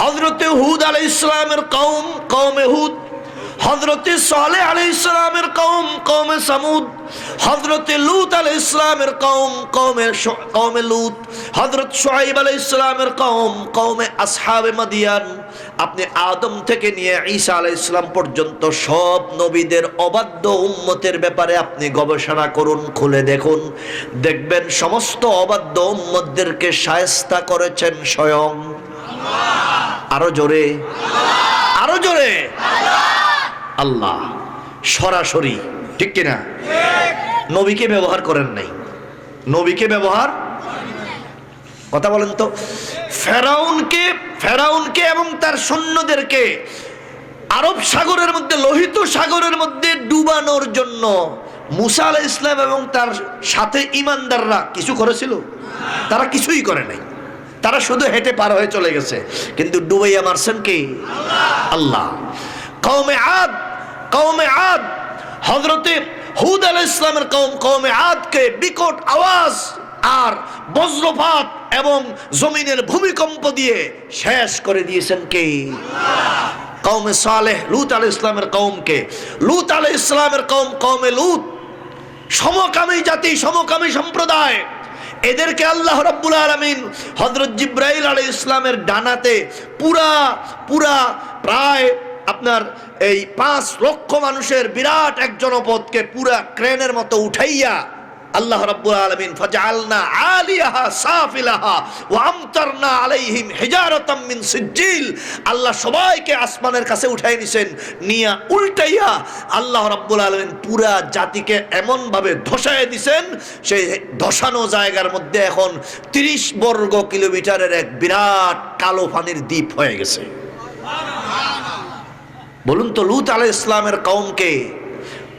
হযরতে হুদ আলাইহিস সালামের কওম, কওমে হুদ। হযরতে সালেহ আলাইহিস সালামের কওম, কওমে সামুদ। হযরতে লূত আলাইহিস সালামের কওম, কওমে লূত। হযরত শুআয়ব আলাইহিস সালামের কওম, কওমে আসহাবে মাদিয়ান। আপনি আদম থেকে নিয়ে ঈসা আলাইহিস সালাম পর্যন্ত সব নবীদের অবাধ্য উম্মতের ব্যাপারে আপনি গবেষণা করুন, খুলে দেখুন, দেখবেন সমস্ত অবাধ্য উম্মতদেরকে শায়েস্তা করেছেন স্বয়ং আল্লাহ। আরো জোরে, আরো জোরে আল্লাহ। সরাসরি, ঠিক কিনা? নবীকে ব্যবহার করেন নাই, নবীকে ব্যবহার, কথা বলেন তো। ফেরাউনকে এবং তার সৈন্যদেরকে আরব সাগরের মধ্যে, লোহিত সাগরের মধ্যে ডুবানোর জন্য মূসা আলাইহিস সালাম এবং তার সাথে ঈমানদাররা কিছু করেছিল? তারা কিছুই করে নাই। তারা শুধু হেঁটে পার হয়ে চলে গেছে। কিন্তু ডুবাইয়া মারছেন কে? আল্লাহ। কওমে আদ, হযরতে হুদ আলাইহিস সালামের কওম, কওমে আদকে বিকট আওয়াজ আর বজ্রপাত এবং জমিনের ভূমিকম্প দিয়ে শেষ করে দিয়েছেন কে? কওমে সালেহ, লূত আলাইহিস সালামের কওমকে। লূত আলাইহিস সালামের কওম, কওমে লূত, সমকামী জাতি, সমকামী সম্প্রদায়। এদেরকে আল্লাহ রাব্বুল আলামিন হযরত জিবরাইল আলাইহিস সালামের ডানাতে পুরা প্রায় আপনার এই 5 লক্ষ মানুষের বিরাট এক জনপদকে পুরা ক্রেনের মতো উঠাইয়া আল্লাহ রাব্বুল আলামিন ফাজআলনা আলিয়াহা সাফিলাহা ওয়া আমতারনা আলাইহিম হিজারাতাম মিন সিজ্জিল। আল্লাহ সবাইকে আসমানের কাছে উঠাই নিছেন, নিয়া উল্টাইয়া আল্লাহ রাব্বুল আলামিন পুরা জাতিকে এমন ভাবে ধসায় দিবেন, সেই ধসানো জায়গার মধ্যে এখন 30 বর্গ কিলোমিটারের এক বিরাট কালো পানির দ্বীপ হয়ে গেছে। বলুন তো, লূত আলাইহিস সালামের কওমকে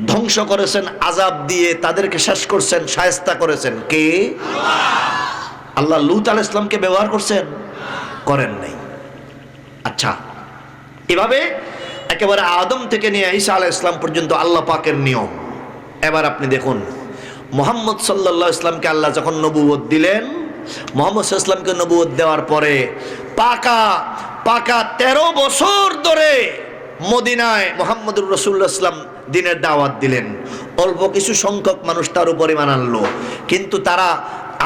ধ্বংস করেছেন আযাব দিয়ে, তাদেরকে শেষ করছেন, শায়েস্তা করেছেন কে? আল্লাহ। লূত আলাইহিস সালামকে ব্যবহার করছেন? করেন নাই। আচ্ছা, এভাবে একেবারে আদম থেকে নিয়ে ঈসা আলাইহিস সালাম পর্যন্ত আল্লাহ পাকের নিয়ম। এবার আপনি দেখুন, মুহাম্মদ সাল্লাল্লাহু আলাইহি ওয়াসাল্লামকে আল্লাহ যখন নবুয়ত দিলেন, মুহাম্মদ সাল্লাল্লাহু আলাইহি ওয়াসাল্লামকে নবুয়ত দেওয়ার পরে পাকা 13 বছর ধরে মদিনায় মুহাম্মদুর রাসূলুল্লাহ সাল্লাল্লাহু আলাইহি ওয়াসাল্লাম দিনের দাওয়াত দিলেন। অল্প কিছু সংখ্যক মানুষ তার উপরে ঈমান আনলো, কিন্তু তারা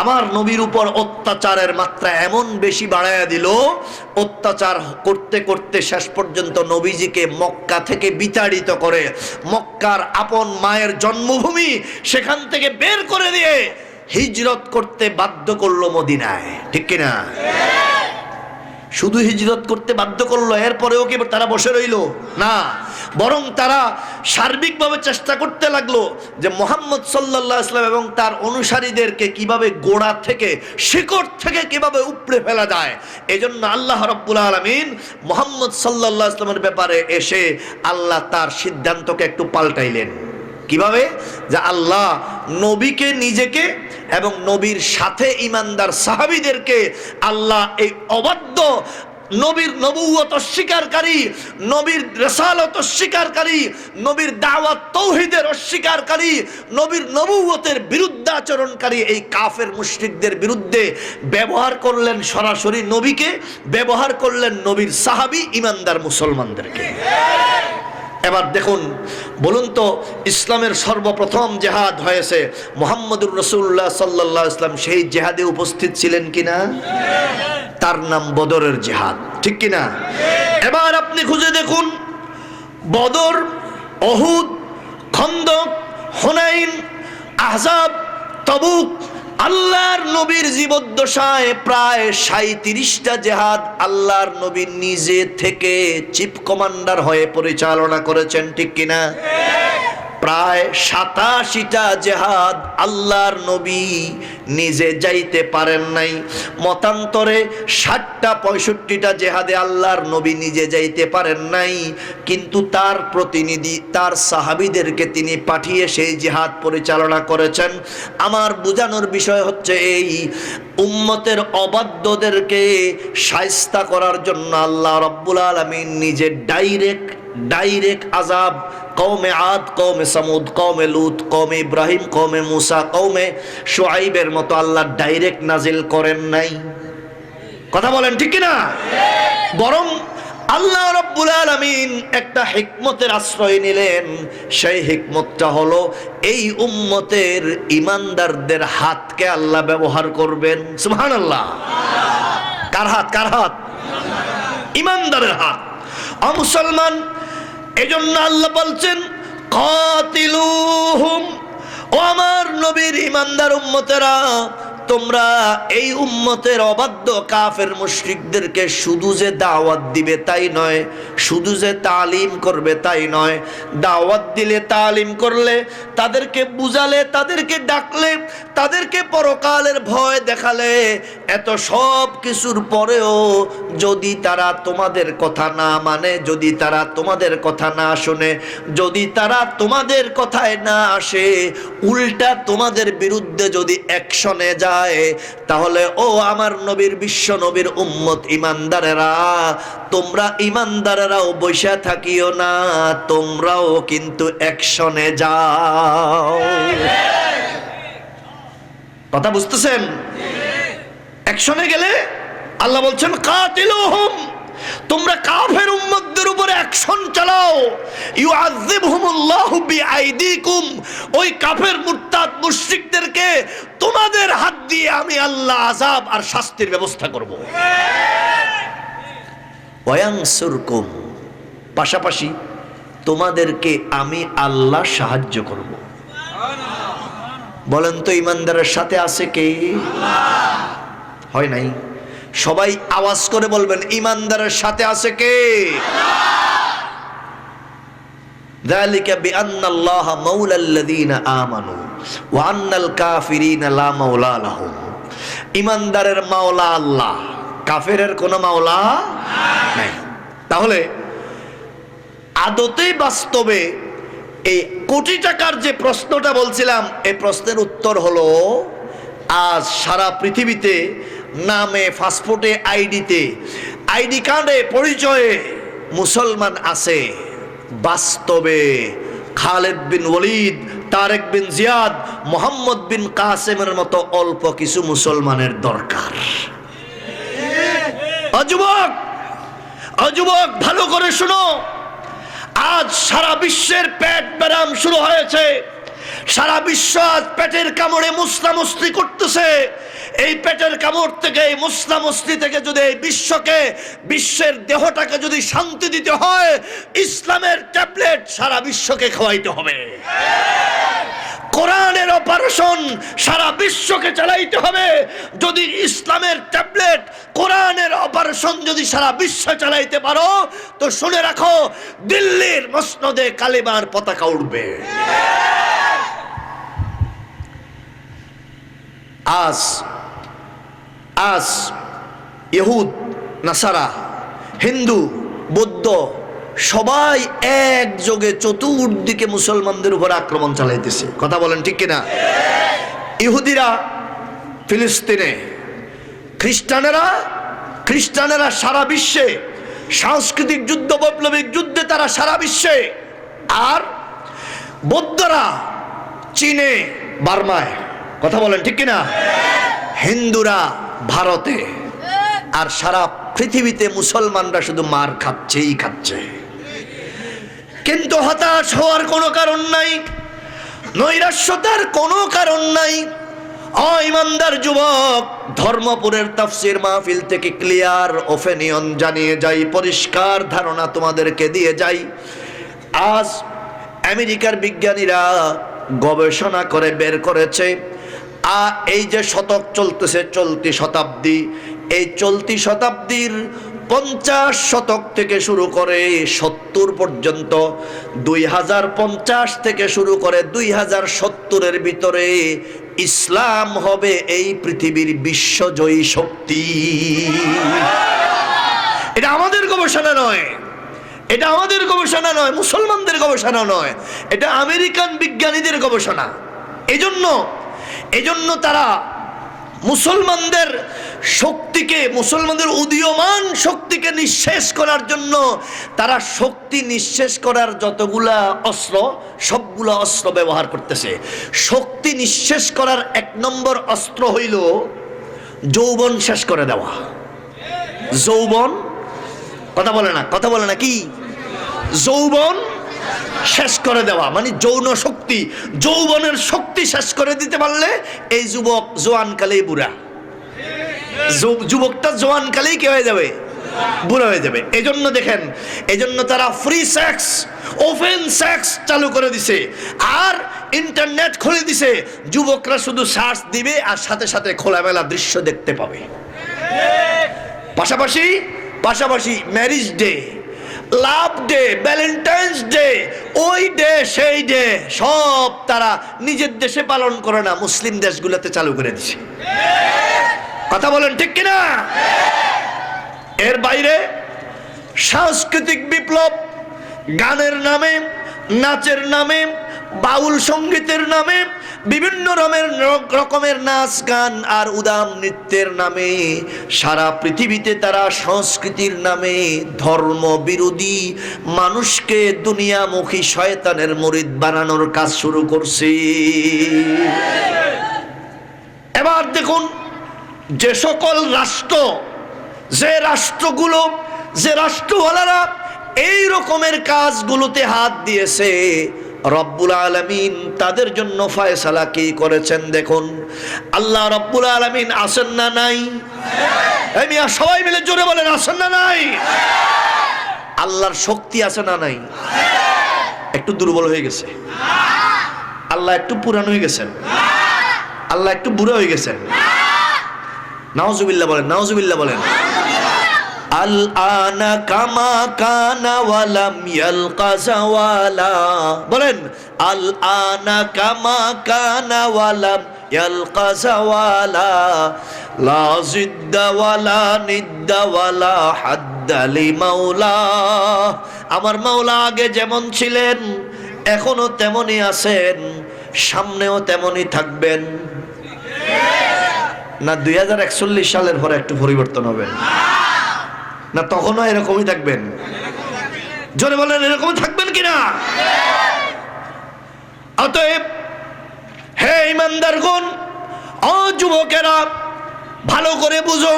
আমার নবীর উপর অত্যাচারের মাত্রা এমন বেশি বাড়ায়া দিল, অত্যাচার করতে করতে শেষ পর্যন্ত নবীজিকে মক্কা থেকে বিতাড়িত করে, মক্কার আপন মায়ের জন্মভূমি সেখান থেকে বের করে দিয়ে হিজরত করতে বাধ্য করলো মদিনায়। ঠিক কিনা? শুধু হিজরত করতে বাধ্য করলো, এরপরেও কি তারা বসে রইল? না, বরং তারা সার্বিকভাবে চেষ্টা করতে লাগলো যে মুহাম্মদ সাল্লাল্লাহু আলাইহি ওয়াসাল্লাম এবং তার অনুসারীদেরকে কিভাবে গোড়া থেকে শিকড় থেকে কিভাবে উপড়ে ফেলা যায়। এজন্য আল্লাহ রাব্বুল আলামিন মুহাম্মদ সাল্লাল্লাহু আলাইহি ওয়াসাল্লামের ব্যাপারে এসে আল্লাহ তার সিদ্ধান্তকে একটু পাল্টাইলেন। কিভাবে? যে আল্লাহ নবীকে নিজেকে এবং নবীর সাথে ঈমানদার সাহাবীদেরকে আল্লাহ এই অবাধ্য নবীর নবুয়ত অস্বীকারী, নবীর রিসালাত অস্বীকারী, নবীর দাওয়াত তাওহীদের অস্বীকারী, নবীর নবুয়তের বিরুদ্ধাচরণকারী এই কাফের মুশরিকদের বিরুদ্ধে ব্যবহার করলেন সরাসরি নবীকে, ব্যবহার করলেন নবীর সাহাবী ঈমানদার মুসলমানদেরকে। এবার দেখুন, বলুন তো ইসলামের সর্বপ্রথম জেহাদ হয়েছে মুহাম্মদুর রাসূলুল্লাহ সাল্লাল্লাহু আলাইহি ওয়াসাল্লাম সেই জেহাদে উপস্থিত ছিলেন কিনা? তার নাম বদরের জেহাদ, ঠিক কিনা? এবার আপনি খুঁজে দেখুন, বদর, উহুদ, খন্দক, হুনাইন, আহজাব, তাবুক, আল্লাহর নবীর জীবদ্দশায় প্রায় 37টা জেহাদ আল্লাহর নবী নিজে থেকে চিফ কমান্ডার হয়ে পরিচালনা করেছেন, ঠিক কিনা? প্রায় 87টা জেহাদ আল্লাহর নবী নিজে যাইতে পারেন নাই। মতান্তরে 60টা 65টা জেহাদে আল্লাহর নবী নিজে যাইতে পারেন নাই, কিন্তু তার প্রতিনিধি তার সাহাবীদেরকে তিনি পাঠিয়ে সেই জেহাদ পরিচালনা করেছেন। আমার বোঝানোর বিষয় হচ্ছে এই উম্মতের অবাধ্যদেরকে শায়েস্তা করার জন্য আল্লাহ রাব্বুল আলামিন নিজে ডাইরেক্ট আযাব কওমে আদ, কওমে সামুদ, কওমে লূত, কওমে ইব্রাহিম, কওমে মুসা, কওমে শুআইবের মতো আল্লাহ ডাইরেক্ট নাজিল করেন নাই। কথা বলেন ঠিক কিনা? বরং আল্লাহ রাব্বুল আলামিন একটা হিকমতের আশ্রয় নিলেন। সেই হিকমতটা হলো এই উম্মতের ঈমানদারদের হাতকে আল্লাহ ব্যবহার করবেন। সুবহানাল্লাহ। কার হাত? কার হাত? ঈমানদারের হাত। মুসলমান, এজন্য আল্লাহ বলছেন কাতিলুহুম, ও আমার নবীর ঈমানদার উম্মতেরা, তোমরা এই উম্মতের অবাধ্য কাফের মুশরিকদেরকে শুধু যে দাওয়াত দিবে তাই নয়, শুধু যে তালিম করবে তাই নয়, দাওয়াত দিলে তালিম করলে, তাদেরকে বুঝালে, তাদেরকে ডাকলে, তাদেরকে পরকালের ভয় দেখালে, এত সব কিছুর পরেও যদি তারা তোমাদের কথা না মানে, যদি তারা তোমাদের কথা না শুনে, যদি তারা তোমাদের কথায় না আসে, উল্টা তোমাদের বিরুদ্ধে যদি অ্যাকশনে যায়, তাহলে ও আমার নবীর বিশ্ব নবীর উম্মত ঈমানদারেরা, তোমরা ঈমানদারেরাও বসে থাকিও না, তোমরাও কিন্তু অ্যাকশনে যাও। কথা বুঝতেছেন? অ্যাকশনে গেলে আল্লাহ বলছেন কাতিলুহুম, তোমরা কাফের উম্মতদের উপরে অ্যাকশন চালাও। ইউআযিবহুমুল্লাহু বিআইদিকুম, ওই কাফের মুরতাদ মুশরিকদেরকে তোমাদের হাত দিয়ে আমি আল্লাহ আযাব আর শাস্তির ব্যবস্থা করব। ওয়ায়ানসুরকুম, পাশাপাশি তোমাদেরকে আমি আল্লাহ সাহায্য করব। বলেন তো ঈমানদারের সাথে আছে কে? আল্লাহ। হয় নাই? সবাই আওয়াজ করে বলবেন ঈমানদারের সাথে আছে কে? আল্লাহ। যালিকা বিআন্নাল্লাহা মাওলাল্লাযীনা আমানু ওয়া আন্নাল কাফিরিনা লা মাওলা লাহুম। ঈমানদারের মাওলা আল্লাহ, কাফেরের কোনো মাওলা নাই। তাহলে আদতে বাস্তবে এই কোটি টাকার যে প্রশ্নটা বলছিলাম, এই প্রশ্নের উত্তর হলো আজ সারা পৃথিবীতে নামে, পাসপোর্টে, আইডিতে, আইডি কার্ডে, পরিচয়ে মুসলমান আছে। বাস্তবে খালেদ বিন ওয়ালিদ, তারেক বিন জিয়াদ, মোহাম্মদ বিন কাসেমের মতো অল্প কিছু মুসলমানের দরকার। যুবক, যুবক ভালো করে শুনো, আজ সারা বিশ্বের পেট ব্যারাম শুরু হয়েছে। সারা বিশ্ব আজ পেটের কামড়ে মুসলামস্তি করতেছে। এই পেটের কামড় থেকে, এই মুসলামস্তি থেকে যদি এই বিশ্বকে, বিশ্বের দেহটাকে যদি শান্তি দিতে হয়, ইসলামের ট্যাবলেট সারা বিশ্বকে খাওয়াইতে হবে। কোরআনের অপারেশন সারা বিশ্বকে চালাইতে হবে। যদি ইসলামের ট্যাবলেট কোরআনের অপারেশন যদি সারা বিশ্ব চালাইতে পারো, তো শুনে রাখো, দিল্লির মসনদে কালিমার পতাকা উঠবে। আজ ইহুদ, নাসারা, হিন্দু, বৌদ্ধ সবাই একযোগে চতুর্দিকে মুসলমানদের উপর আক্রমণ চালাইতেছে। কথা বলেন ঠিক কিনা? ইহুদিরা ফিলিস্তিনে, খ্রিস্টানেরা সারা বিশ্বে, সাংস্কৃতিক যুদ্ধ, বৈপ্লবিক যুদ্ধে তারা সারা বিশ্বে, আর বৌদ্ধরা চীনে, বার্মায়। কথা বলেন ঠিক কিনা? হিন্দুরা ভারতে, আর সারা পৃথিবীতে মুসলমানরা শুধু মার খাচ্ছেই খাচ্ছে। কিন্তু হতাশ হওয়ার কোনো কারণ নাই, নৈরাশ্যতার কোনো কারণ নাই। ইমানদার যুবক, ধর্মপুরের তাফসীর মাহফিল থেকে ক্লিয়ার ওপিনিয়ন জানিয়ে যাই, পরিষ্কার ধারণা তোমাদেরকে দিয়ে যাই। আজ আমেরিকার বিজ্ঞানীরা গবেষণা করে বের করেছে, এই যে শতক চলতেছে, চলতি শতাব্দী, এই চলতি শতাব্দীর 50 শতক থেকে শুরু করে 70 পর্যন্ত, 2050 থেকে শুরু করে 2070-এর ভিতরে ইসলাম হবে এই পৃথিবীর বিশ্বজয়ী শক্তি। এটা আমাদের গবেষণা নয়, এটা আমাদের গবেষণা নয়, মুসলমানদের গবেষণা নয়, এটা আমেরিকান বিজ্ঞানীদের গবেষণা। এজন্য তারা মুসলমানদের শক্তিকে, মুসলমানদের উদীয়মান শক্তিকে নিঃশেষ করার জন্য তারা শক্তি নিঃশেষ করার যতগুলা অস্ত্র, সবগুলা অস্ত্র ব্যবহার করতেছে। শক্তি নিঃশেষ করার 1 নম্বর অস্ত্র হইল যৌবন শেষ করে দেওয়া। যৌবন, কথা বলে না কি? যৌবন শেষ করে দেওয়া মানে যৌন শক্তি, যৌবনের শক্তি শেষ করে দিতে পারলে এই যুবক জোয়ানকালেই বুড়া, যুবকটা জোয়ানকালেই কি হয়ে যাবে? বুড়া হয়ে যাবে। এজন্য দেখেন, এজন্য তারা ফ্রি সেক্স, ওপেন সেক্স চালু করে দিছে, আর ইন্টারনেট খুলে দিছে। যুবকরা শুধু সার্চ দিবে আর সাথে সাথে খোলামেলা দৃশ্য দেখতে পাবে। পাশাপাশি ম্যারেজ ডে, লাভ ডে, ভ্যালেন্টাইন্স ডে, ওই ডে সেই ডে সব তারা নিজের দেশে পালন করে না, মুসলিম দেশগুলোতে চালু করে দিছে। কথা বলেন ঠিক কিনা? এর বাইরে সাংস্কৃতিক বিপ্লব, গানের নামে, নাচের নামে, বাউল সঙ্গীতের নামে, বিভিন্ন রকমের নাচ গান আর উদাম নৃত্যের নামে সারা পৃথিবীতে তারা সংস্কৃতির নামে ধর্ম বিরোধী মানুষকে দুনিয়ামুখী শয়তানের মুরিদ বানানোর কাজ শুরু করছে। এবার দেখুন, যে সকল রাষ্ট্র, যে রাষ্ট্রওয়ালারা এই রকমের কাজগুলোতে হাত দিয়েছে, রব্বুল আলামিন তাদের জন্য ফয়সালা কি করেছেন দেখুন। আল্লাহ রব্বুল আলামিন আছেন না নাই? এই মিয়া সবাই মিলে জোরে বলেন, আছেন না নাই? আল্লাহর শক্তি আছে না নাই? একটু দুর্বল হয়ে গেছে? আল্লাহ একটু পুরান হয়ে গেছেন? আল্লাহ একটু বুড়া হয়ে গেছেন? নাউজুবিল্লাহ বলেন, নাউজুবিল্লাহ বলেন। আল আনা কামা কানা ওয়ালাম ইয়ালকা জাওয়ালা, বলেন আল আনা কামা কানা ওয়ালাম ইয়ালকা জাওয়ালা, লা জিদ্দা ওয়ালা নিদ্দা ওয়ালা হাদ্দা লি মাওলা। আমার মাওলা আগে যেমন ছিলেন এখনো তেমনই আছেন, সামনেও তেমনই থাকবেন। না 2041 সালের পরে একটু পরিবর্তন হবে? না তখনও এরকমই থাকবেন? জোরে বলেন, এরকমই থাকবেন কিনা? অতএব হে ইমানদারগণ, ও যুবকেরা, ভালো করে বুঝো,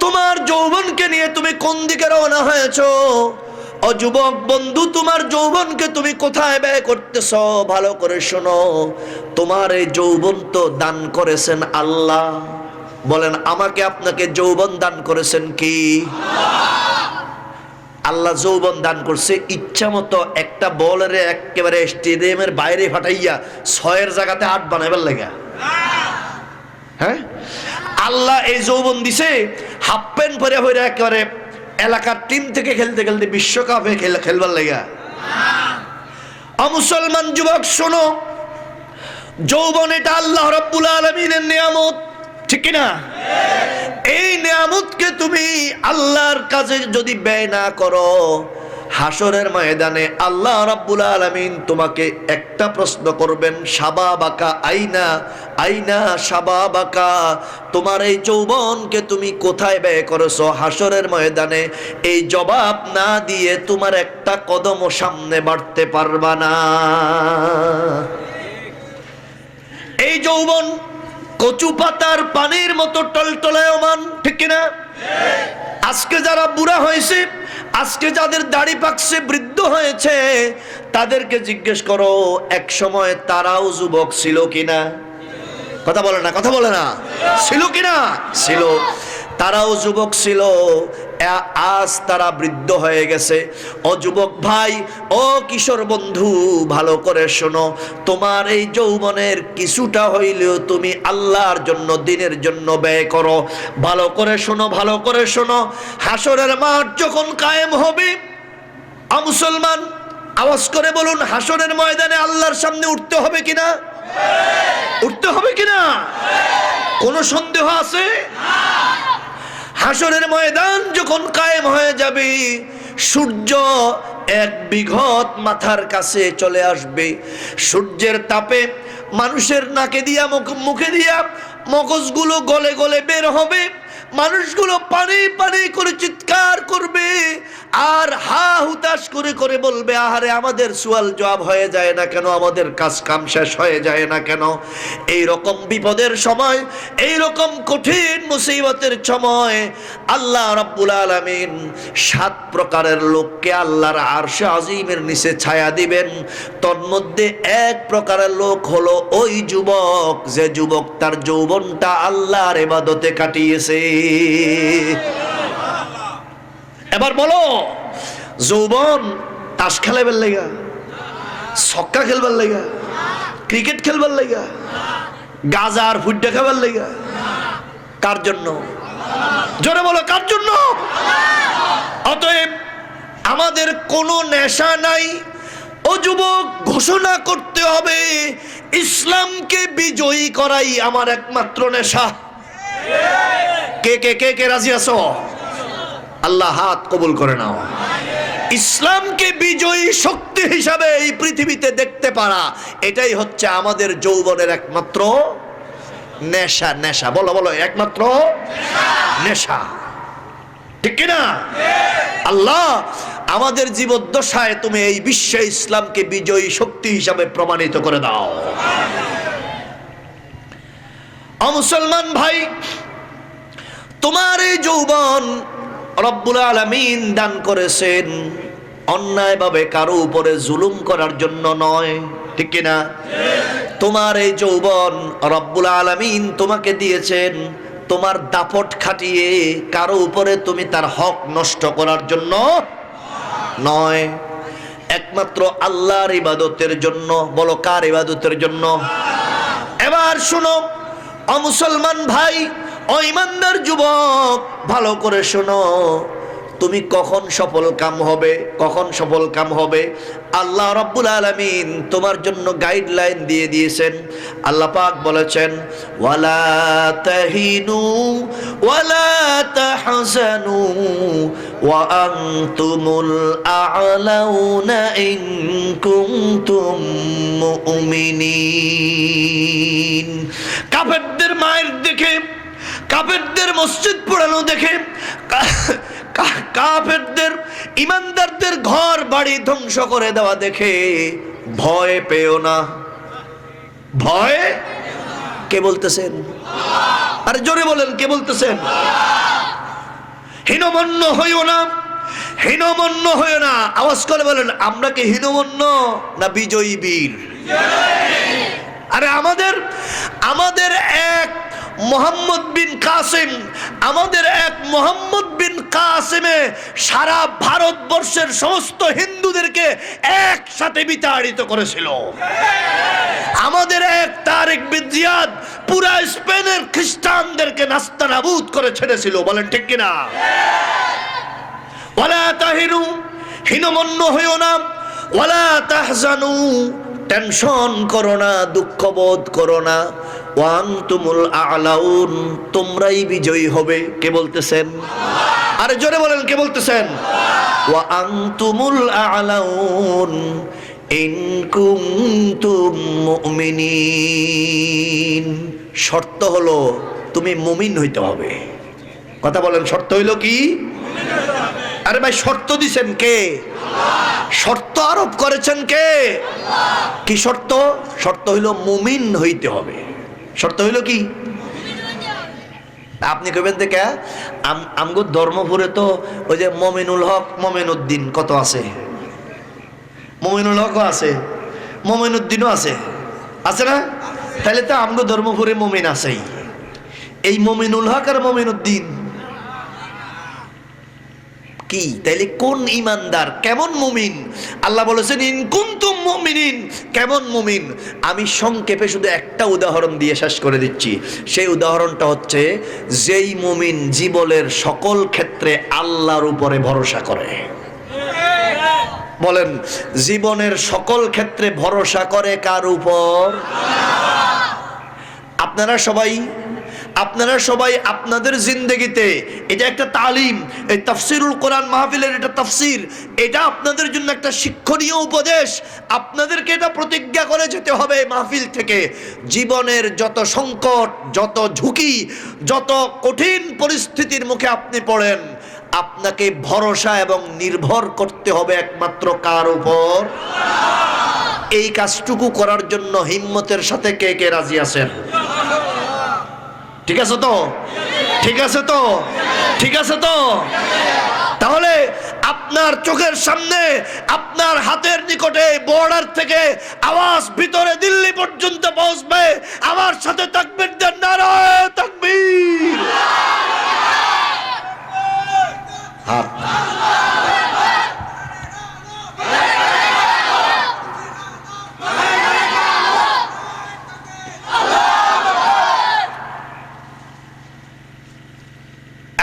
তোমার যৌবনকে নিয়ে তুমি কোন দিকে রওনা হয়েছো। ও যুবক বন্ধু, তোমার যৌবনকে তুমি কোথায় ব্যয় করতেছ ভালো করে শোনো। তোমার এই যৌবন তো দান করেছেন আল্লাহ। বলেন, আমাকে আপনাকে যৌবন দান করেছেন কি? আল্লাহ যৌবন দান করছে, ইচ্ছা মতো একটা বলের একেবারে স্টেডিয়ামের বাইরে ফাটাইয়া 6-এর জায়গাতে 8 বানাইবার লাগা। হ্যাঁ, আল্লাহ এই যৌবন দিছে হাফ প্যান্ট পরে হইরা একেবারে এলাকার টিম থেকে খেলতে খেলতে বিশ্বকাপে খেলবার লাগা। মুসলমান যুবক শোনো, যৌবন এটা আল্লাহ রাব্বুল আলামিনের নিয়ামত, ঠিক কিনা? এই নিয়ামতকে তুমি আল্লাহর কাজে যদি ব্যয় না করো, হাসরের ময়দানে আল্লাহ রাব্বুল আলামিন তোমাকে একটা প্রশ্ন করবেন, শাবাবাকা আইনা আইনা শাবাবাকা, তোমার এই যৌবনকে তুমি কোথায় ব্যয় করেছো? হাসরের ময়দানে এই জবাব না দিয়ে তোমার একটা কদমও সামনে বাড়তে পারবা না। এই যৌবন কচু পাতার পানির মতো টলটলায়মান, ঠিক কিনা? আজকে যারা বুড়া হয়েছে, আজকে যাদের দাড়ি পাকছে, বৃদ্ধ হয়েছে, তাদেরকে জিজ্ঞেস করো এক সময় তারাও যুবক ছিল কিনা? কথা বলে না, কথা বলে না, ছিল কিনা? ছিল, তারাও যুবক ছিল, আজ তারা বৃদ্ধ হয়ে গেছে। ও যুবক ভাই, ও কিশোর বন্ধু, ভালো করে শোনো, তোমার এই যৌবনের কিছুটা হইলেও তুমি আল্লাহর জন্য, দিনের জন্য ব্যয় করো। ভালো করে শোনো, ভালো করে শোনো, হাসরের মাঠ যখন কায়েম হবে, মুসলমান আওয়াজ করে বলুন, হাসরের ময়দানে আল্লাহর সামনে উঠতে হবে কিনা? উঠতে হবে কিনা? কোনো সন্দেহ আছে? হাসরের ময়দান যখন কায়েম হয়ে যাবে, সূর্য এক বিঘত মাথার কাছে চলে আসবে। সূর্যের তাপে মানুষের নাকে দিয়া, মুখে দিয়া মগজগুলো গলে গলে বের হবে। মানুষগুলো পানি পানি করে চিৎকার করবে আর হা হুতাশ করে করে বলবে, আহারে আমাদের সুয়াল জবাব হয়ে যায় না কেন, আমাদের কাজ কাম শেষ হয়ে যায় না কেন? এই রকম বিপদের সময়, এই রকম কঠিন মুসিবতের সময় আল্লাহ রাব্বুল আলামিন 7 প্রকারের লোককে আল্লাহর আরশে আজিমের নিচে ছায়া দিবেন। তন্মধ্যে এক প্রকারের লোক হলো ওই যুবক, যে যুবক তার যৌবনটা আল্লাহর ইবাদতে কাটিয়েছে। এবার বলো, যৌবন তাস খেলাবার লাগা, ছক্কা খেলবার লাগা, ক্রিকেট খেলবার লাগা, গাজার ফুটবল খাবার লাগা? কার জন্য? জোরে বলো, কার জন্য? অতএব আমাদের কোনো নেশা নাই। ও যুবক, ঘোষণা করতে হবে, ইসলামকে বিজয়ী করাই আমার একমাত্র নেশা। কে কে কে কে রাজি আছো? আল্লাহ হাত কবুল করে নাও। ইসলামকে বিজয়ী শক্তি হিসাবে এই পৃথিবীতে দেখতে পারা, এটাই হচ্ছে আমাদের যৌবনের একমাত্র নেশা। নেশা বলো, বলো, একমাত্র নেশা, ঠিক কিনা? আল্লাহ আমাদের জীবদ্দশায় তুমি এই বিশ্বে ইসলামকে বিজয়ী শক্তি হিসাবে প্রমাণিত করে দাও। মুসলমান ভাই, তোমার এই যৌবন রব্বুল আলামিন দান করেছেন অন্যায়ভাবে কারো উপরে জুলুম করার জন্য নয়, ঠিক কিনা? তোমার এই যৌবন রব্বুল আলামিন তোমাকে দিয়েছেন তোমার দাপট খাটিয়ে কারো উপরে তুমি তার হক নষ্ট করার জন্য নয়, একমাত্র আল্লাহর ইবাদতের জন্য। বলো, কার ইবাদতের জন্য? এবার শুনো মুসলমান ভাই, ও ইমানদার যুবক, ভালো করে শোনো, তুমি কখন সফল কাম হবে, কখন সফল কাম হবে, আল্লাহ রাব্বুল আলামিন তোমার জন্য গাইডলাইন দিয়ে দিয়েছেন। আল্লাহ পাক বলেছেন, ওয়ালা তাহিনু ওয়ালা তাহজানু ওয়া আনতুমুল আ'লাউনা ইন কুনতুম মুমিনিন। কাফেরদের মায়ের দেখে, কাফেরদের মসজিদ পোড়ানো দেখে, কাফেরদের ইমানদারদের ঘর বাড়ি ধ্বংস করে দেওয়া দেখে ভয় পেও না। ভয় কে বলতেছেন? আরে জোরে বলেন, কে বলতেছেন? হীনমন্য হইও না, হীনমন্য হইও না। আওয়াজ করে বলেন, আমরা কি হীনমন্য না বিজয়ী বীর? আরে আমাদের এক মোহাম্মদ বিন কাসিম, আমাদের এক মোহাম্মদ বিন কাসিমে সারা ভারতবর্ষের সমস্ত হিন্দুদেরকে একসাথে বিতাড়িত করেছিল। আমাদের এক তারেক বিন জিয়াদ পুরা স্পেনের খ্রিস্টানদেরকে নাস্তানাবুদ করে ছেড়েছিল। বলেন ঠিক কিনা? ওয়ালা তাহিনু, হীনমন্য হইও না, ওয়ালা তাহজানু, টেনশন করো না, দুঃখ বোধ করো না, ওয়া আনতুমুল আ'লাউন, তোমরাই বিজয়ী হবে। কে বলতেছেন? আরে জোরে বলেন, কে বলতেছেন? ওয়া আনতুমুল আ'লাউন ইন কুনতুম মুমিনিন। শর্ত হলো তুমি মুমিন হইতে হবে। কথা বলেন, শর্ত হইল কি? আরে ভাই, শর্ত দিছেন কে? শর্ত আরোপ করেছেন কে? কি শর্ত? শর্ত হইল মুমিন হইতে হবে। শর্ত হইল কি? আপনি কইবেন দেখে আমগো ধর্মপুরে তো ওই যে মমিনুল হক, মমিনুদ্দিন কত আছে, মমিনুল হকও আছে, মমিনুদ্দিনও আছে, আছে না? তাহলে তো আমগো ধর্মপুরে মমিন আছেই। এই মমিনুল হক আর মমিনুদ্দিন কি? তাইলে কোন ইমানদার, কেমন মুমিন? আল্লাহ বলেছেন ইন কুনতুম মুমিনিন। কেমন মুমিন? আমি সংক্ষেপে শুধু একটা উদাহরণ দিয়ে শেষ করে দিচ্ছি। সেই উদাহরণটা হচ্ছে, যেই মুমিন জীবনের সকল ক্ষেত্রে আল্লাহর উপরে ভরসা করে। বলেন, জীবনের সকল ক্ষেত্রে ভরসা করে কার উপর? আপনারা সবাই আপনাদের জিন্দেগিতে, এটা একটা তালিম, এই তাফসিরুল কোরআন মাহফিলের এটা তাফসির, এটা আপনাদের জন্য একটা শিক্ষণীয় উপদেশ। আপনাদেরকে এটা প্রতিজ্ঞা করে যেতে হবে মাহফিল থেকে, জীবনের যত সংকট, যত ঝুঁকি, যত কঠিন পরিস্থিতির মুখে আপনি পড়েন, আপনাকে ভরসা এবং নির্ভর করতে হবে একমাত্র কার উপর? এই কাজটুকু করার জন্য হিম্মতের সাথে কে কে রাজি আছেন? ঠিক আছে তো? ঠিক আছে তো? ঠিক আছে তো? তাহলে আপনার চোখের সামনে, আপনার হাতের নিকটে বর্ডার থেকে আওয়াজ ভিতরে দিল্লি পর্যন্ত পৌঁছবে। আমার সাথে তাকবীর দেন, নারায়ে তাকবীর। হাত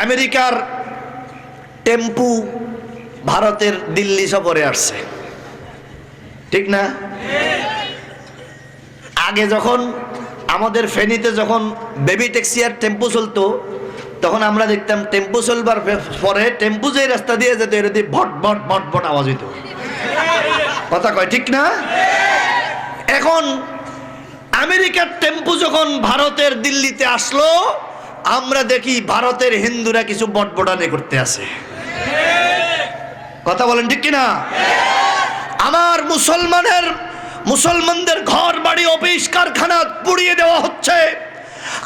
আমেরিকার টেম্পু ভারতের দিল্লি সফরে আসছে, ঠিক না? আগে যখন আমাদের ফেনীতে যখন বেবি ট্যাক্সি আর টেম্পু চলতো, তখন আমরা দেখতাম টেম্পু চলবার পরে টেম্পু যে রাস্তা দিয়ে যেত, এটা দিয়ে ভট ভট ভট ভট আওয়াজ হইত। কথা কয় ঠিক না? এখন আমেরিকার টেম্পু যখন ভারতের দিল্লিতে আসলো, আমরা দেখি ভারতের হিন্দুরা কিছু বটবটানি করতে আছে। কথা বলেন ঠিক কিনা? আমার মুসলমানদের ঘর বাড়ি, অফিস কারখানা পুড়িয়ে দেওয়া হচ্ছে।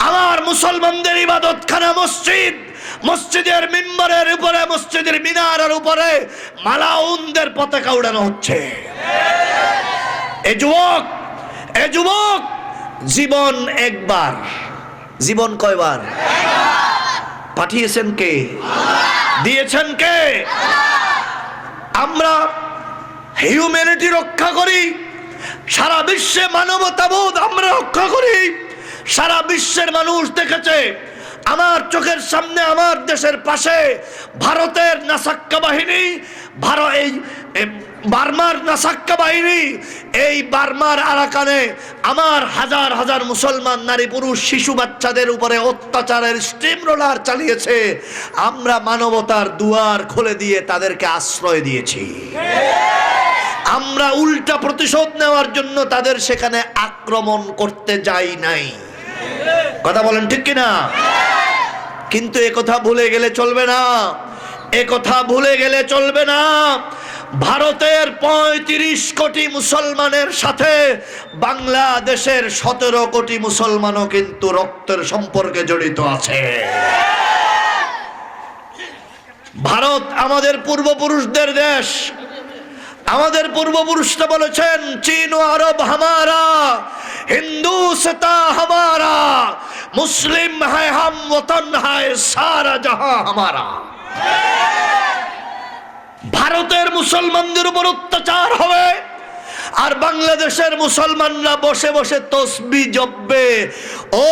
আমার মুসলমানদের ইবাদতখানা, মসজিদের মিম্বরের উপরে, মসজিদের মিনারের উপরে মালাউনদের পতাকা উড়ানো হচ্ছে। এ যুবক, জীবন একবার, জীবন কয়বার? পাঠিয়েছেন কে? দিয়েছেন কে? আমরা হিউম্যানিটি রক্ষা করি, সারা বিশ্বে মানবতাবোধ আমরা রক্ষা করি। সারা বিশ্বের মানুষ দেখেছে, আমার চোখের সামনে, আমার দেশের পাশে ভারতের নাসাক্কা বাহিনী, বার্মার নাসাক্কা বাহিনী, এই বার্মার আরাকানে আমার হাজার হাজার মুসলমান নারী পুরুষ শিশু বাচ্চাদের উপরে অত্যাচারের স্টিম রোলার চালিয়েছে। আমরা মানবতার দুয়ার খুলে দিয়ে তাদেরকে আশ্রয় দিয়েছি। আমরা উল্টা প্রতিশোধ নেওয়ার জন্য তাদের সেখানে আক্রমণ করতে যাই নাই। কথা বলেন ঠিক কিনা? কিন্তু একথা ভুলে গেলে চলবে না, একথা ভুলে গেলে চলবে না। ভারতের 35 কোটি মুসলমানের সাথে বাংলাদেশের 17 কোটি মুসলমানও কিন্তু রক্তের সম্পর্কে জড়িত আছে। ভারত আমাদের পূর্বপুরুষদের দেশ। আমাদের পূর্বপুরুষরা বলেছেন, চীন ও আরব হামারা, হিন্দু সেতা হামারা, মুসলিম হ্যায় হাম ওতন হ্যায় সারা জাহাঁ হামারা। ভারতের মুসলমানদের উপর অত্যাচার হবে আর বাংলাদেশের মুসলমানরা বসে বসে তসবিহ জপবে। ও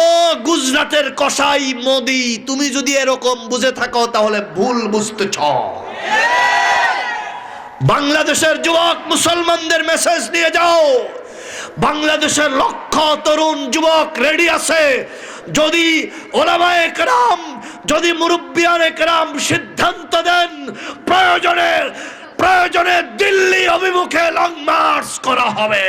গুজরাটের কসাই মোদি, তুমি যদি এরকম বুঝে থাকো তাহলে ভুল বুঝতেছ। বাংলাদেশের যুবক মুসলমানদের মেসেজ নিয়ে যাও, বাংলাদেশের লক্ষ তরুণ যুবক রেডি আছে। যদি ওলামায়ে কেরাম, যদি মুরব্বিয়ানে কেরাম সিদ্ধান্ত দেন প্রয়োজনে দিল্লি অভিমুখে লং মার্চ করা হবে।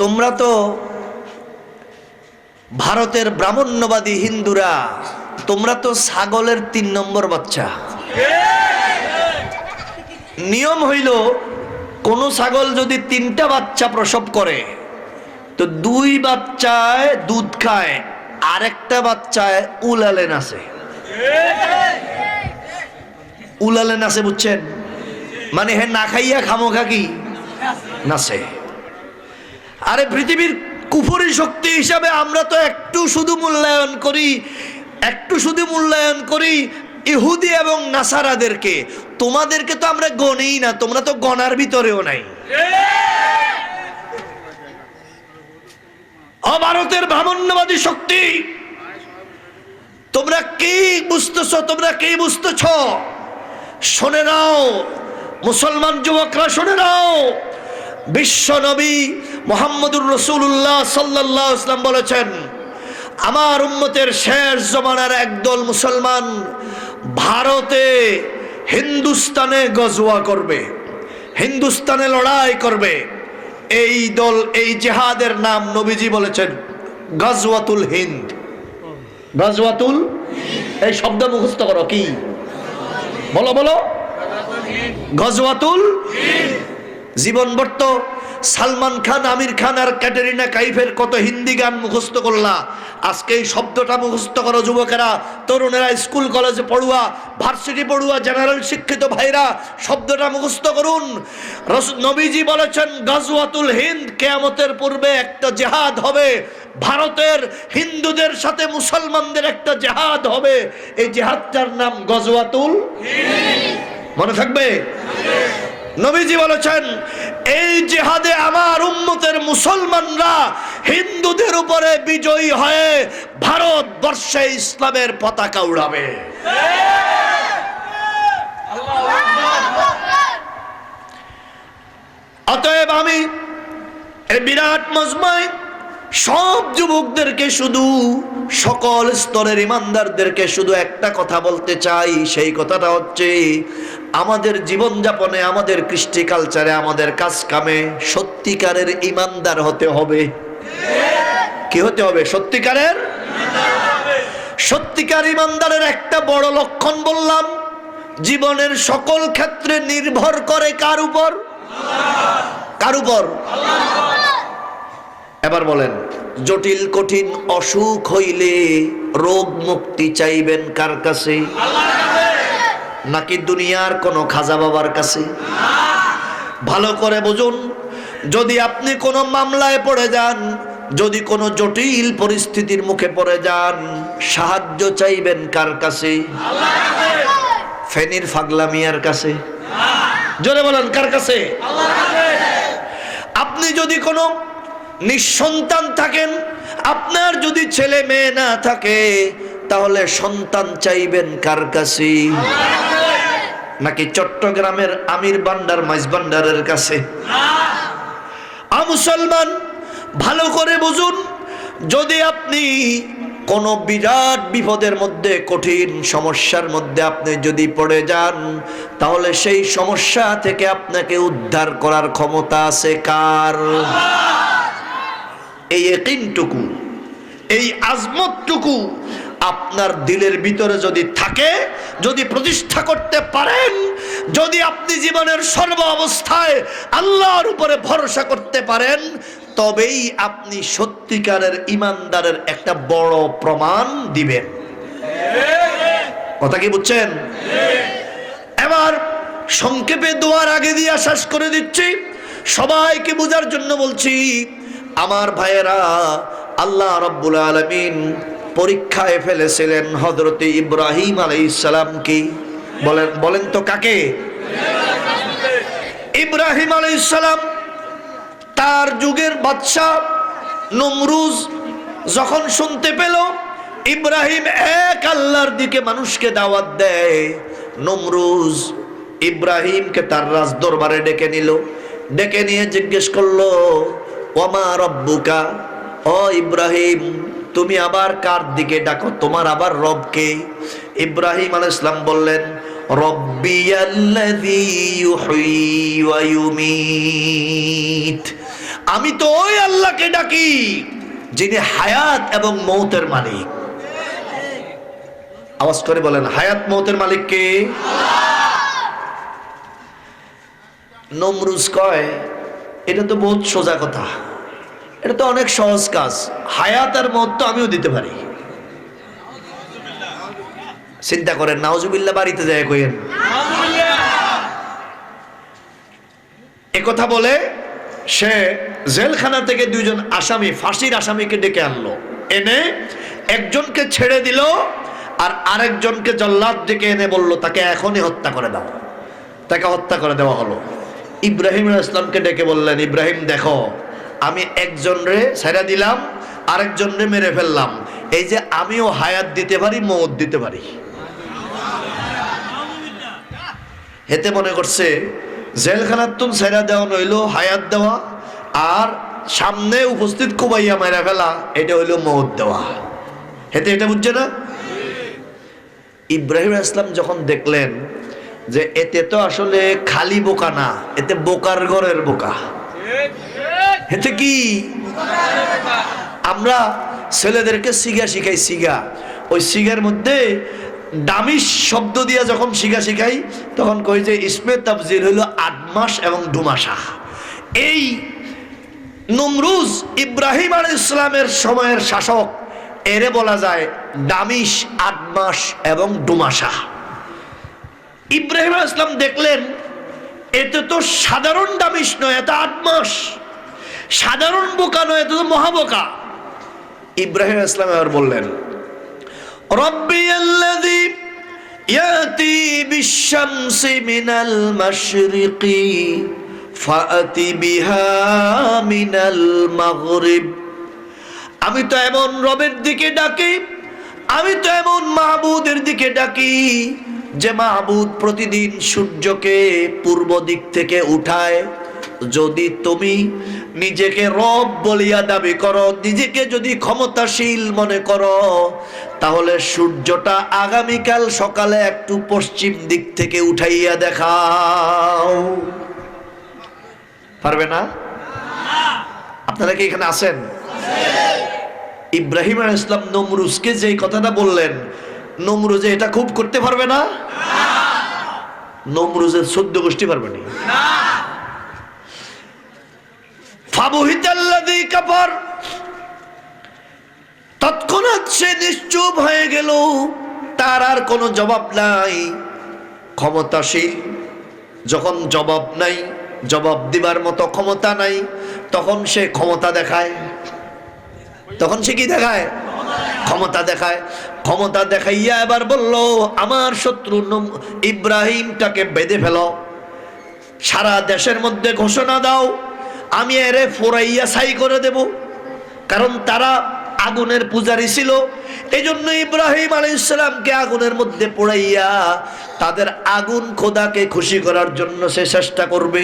তোমরা তো ভারতের ব্রাহ্মণ্যবাদী হিন্দুরা, তোমরা তো ছাগলের 3 নম্বর বাচ্চা। নিয়ম হইল কোন ছাগল যদি 3টা বাচ্চা প্রসব করে তো 2 বাচ্চায় দুধ খায়, আরেকটা বাচ্চায় উলালে নাচে। উলালে নাচে বুঝছেন, মানে হে না খাইয়া খামোখা কি নাচে। আরে পৃথিবীর কুফরি শক্তি হিসাবে আমরা তো একটু শুধু মূল্যায়ন করি ইহুদি এবং নাসারাদেরকে। তোমাদেরকে তো আমরা গণেই না, তোমরা তো গণার ভিতরেও নাই। ভারতের ব্রাহ্মণ্যবাদী শক্তি, তোমরা কি বুঝতেছ? শুনে নাও মুসলমান যুবকরা, শুনে নাও। বিশ্ব নবী মুহাম্মদুর রাসূলুল্লাহ সাল্লাল্লাহু আলাইহি ওয়াসাল্লাম বলেছেন, আমার উম্মতের শেষ জমানার একদল মুসলমান ভারতে হিন্দুস্তানে গজওয়া করবে, হিন্দুস্তানে লড়াই করবে। এই দল, এই জিহাদের নাম নবীজি বলেছেন গজওয়াতুল হিন্দ। গজওয়াতুল, এই শব্দ মুখস্থ করো। কি বলো? গজওয়াতুল হিন্দ। জীবনভর তো সালমান খান, আমির খান আর ক্যাটরিনা কাইফের কত হিন্দি গান মুখস্থ করলা। আজকে এই শব্দটা মুখস্থ করো যুবকেরা, তরুণেরা, স্কুল কলেজে পড়ুয়া, ভার্সিটি পড়ুয়া, জেনারেল শিক্ষিত ভাইরা, শব্দটা মুখস্থ করুন। নবীজি বলেছেন গজওয়াতুল হিন্দ, কিয়ামতের পূর্বে একটা জিহাদ হবে। ভারতের হিন্দুদের সাথে মুসলমানদের একটা জিহাদ হবে। এই জিহাদটার নাম গজওয়াতুল হিন্দ। মনে থাকবে? নবীজি বলেছেন এই জিহাদে আমার উম্মতের মুসলমানরা হিন্দুদের উপরে বিজয়ী হয়ে ভারতবর্ষে ইসলামের পতাকা উড়াবে। অতএব আমি এই বিরাট মজমায় সব যুবকদেরকে, শুধু সকল স্তরের ইমানদারদেরকে শুধু একটা কথা বলতে চাই। সেই কথাটা হচ্ছে আমাদের জীবনযাপনে, আমাদের কৃষ্টি কালচারে, আমাদের কাজ কামে সত্যিকারের ইমানদার হতে হবে। কি হতে হবে? সত্যিকার ইমানদারের একটা বড় লক্ষণ বললাম, জীবনের সকল ক্ষেত্রে নির্ভর করে কার উপর? এবার বলেন, জটিল কঠিন অসুখ হইলে রোগ মুক্তি চাইবেন কার কাছে? নাকি দুনিয়ার কোন খাজা বাবার কাছে? ভালো করে বুঝুন। যদি আপনি কোনো মামলায় পড়ে যান, যদি কোনো জটিল পরিস্থিতির মুখে পড়ে যান, সাহায্য চাইবেন কার কাছে? ফেনীর ফাগলা মিয়ার কাছে? জোরে বলেন, কার কাছে? আপনি যদি কোনো নিঃসন্তান থাকেন, আপনার যদি ছেলে মেয়ে না থাকে, তাহলে সন্তান চাইবেন কার কাছে? নাকি চট্টগ্রামের আমির বান্ডার, মাইজ বান্ডারের কাছে? মুসলমান ভালো করে বুঝুন, যদি আপনি কোন বিরাট বিপদের মধ্যে, কঠিন সমস্যার মধ্যে আপনি যদি পড়ে যান, তাহলে সেই সমস্যা থেকে আপনাকে উদ্ধার করার ক্ষমতা আছে কার? এই ইয়াকিনটুকু, এই আজমতটুকু আপনার দিলের ভিতরে যদি থাকে, যদি প্রতিষ্ঠা করতে পারেন, যদি আপনি জীবনের সর্ব অবস্থায় আল্লাহর উপরে ভরসা করতে পারেন, তবেই আপনি সত্যিকারের ইমানদারের একটা বড় প্রমাণ দিবেন। কথা কি বুঝছেন? এবার সংক্ষেপে দোয়ার আগে দিয়ে শেষ করে দিচ্ছি, সবাইকে বোঝার জন্য বলছি। আমার ভাইয়েরা, আল্লাহ রাব্বুল আলামিন পরীক্ষায় ফেলেছিলেন হযরতে ইব্রাহিম আলাইহিস সালামকে। বলেন তো কাকে? ইব্রাহিম আলাইহিস সালাম তার যুগের বাদশা নমরুজ যখন শুনতে পেল ইব্রাহিম এক আল্লাহর দিকে মানুষকে দাওয়াত দেয়, নমরুজ ইব্রাহিমকে তার রাজ দরবারে ডেকে নিল। ডেকে নিয়ে জিজ্ঞেস করলো, ওমা রব্বুকা, ও ইব্রাহিম তুমি আবার কার দিকে ডাকো? তোমার আবার রব কে? ইব্রাহিম আলাইহিস সালাম বললেন, রব্বিয়াল্লাযী ইউহয়ী ওয়া ইউমীত, আমি তো ওই আল্লাহকে ডাকি যিনি হায়াত এবং মৌতের মালিক। আওয়াজ করে বলেন, হায়াত মৌতের মালিক কে? নমরুজ কয়, এটা তো বহুত সোজা কথা, এটা তো অনেক সহজ কাজ, হায়াত আর মৌত তো আমিও দিতে পারি। চিন্তা করেন, নাউজুবিল্লাহ বাড়িতে যায় কইেন। একথা বলে সে জেলখানা থেকে দুইজন আসামি, ফাঁসির আসামিকে ডেকে আনলো। এনে একজনকে ছেড়ে দিল আর আরেকজনকে জল্লাদ ডেকে এনে বলল তাকে এখনই হত্যা করে দাও। তাকে হত্যা করে দেওয়া হলো। ইব্রাহিম আলাইহিস সালামকে ডেকে বললেন, ইব্রাহিম দেখো, আমি একজনরে ছেড়ে দিলাম, আরেকজনরে মেরে ফেললাম, এই যে আমিও হায়াত দিতে পারি, মওত দিতে পারি। হেতে মনে করছে জেলখানার তুন ছেড়ে দেওয়া নইল হায়াত দেওয়া, আর সামনে উপস্থিত কুবাইয়া মেরা ফেলা, এটা হইল মওত দেওয়া। হেতে এটা বুঝছে না। ইব্রাহিম আলাইহিস সালাম যখন দেখলেন যে এতে তো আসলে খালি বোকা না, এতে বোকার ঘরের বোকা। এতে কি আমরা ছেলেদেরকে সিগা শিখাই, সিগা, ওই সিগার মধ্যে দামিশ শব্দ দিয়ে যখন সিগা শিখাই তখন কই যে ইসমে তাফজিল হইল 8 মাস এবং 2 মাসা। এই নমরুজ ইব্রাহিম আলাইহিস সালামের সময়ের শাসক, এরে বলা যায় দামিশ 8 মাস এবং 2 মাসা। ইব্রাহিম আলাইহিস সালাম দেখলেন এতে তো সাধারণ দামিশ নয়, এটা 8 মাস, সাধারণ বোকা নয়, এটা তো মহাবোকা। ইব্রাহিম আলাইহিস সালাম এবার বললেন, রব্বিয়াল্লাযী ইয়াতি বিশ-শামসি মিনাল মাশরিকি ফাআতি বিহা মিনাল মাগরিব, আমি তো এমন রবের দিকে ডাকি, আমি তো এমন মাহবুদের দিকে ডাকি যে মাহবুদ প্রতিদিন সূর্যকে পূর্ব দিক থেকে উঠায়। যদি তুমি নিজেকে রব বলিয়া দাবি করো, নিজেকে যদি ক্ষমতাশীল মনে করো, তাহলে সূর্যটা আগামীকাল সকালে একটু পশ্চিম দিক থেকে উঠাইয়া দেখাও। পারবে না? আপনারা কি এখানে আছেন? ইব্রাহিম আলাইহিস সালাম নমরুজকে যে কথাটা বললেন, নমরুজে এটা খুব করতে পারবে না? নমরুজের 14 গোষ্ঠী পারবে না। ফাবুহিতাল্লাযী কাফার, তৎক্ষণাৎ সে নিশ্চুপ হয়ে গেল, তার আর কোনো জবাব নাই। ক্ষমতাশীল যখন জবাব নাই, জবাব দিবার মতো ক্ষমতা নাই, তখন সে ক্ষমতা দেখায়। তখন সে কি দেখায়? ক্ষমতা দেখায়। ক্ষমতা দেখাইয়া এবার বলল, আমার শত্রু ইব্রাহিমটাকে বেঁধে ফেলো, সারা দেশের মধ্যে ঘোষণা দাও, আমি এরে ফোরাইয়া ছাই করে দেব। কারণ তারা আগুনের পূজারী ছিল, এই জন্য ইব্রাহিম আলাইহিস সালামকে আগুনের মধ্যে পোড়াইয়া তাদের আগুন খোদাকে খুশি করার জন্য সে চেষ্টা করবে।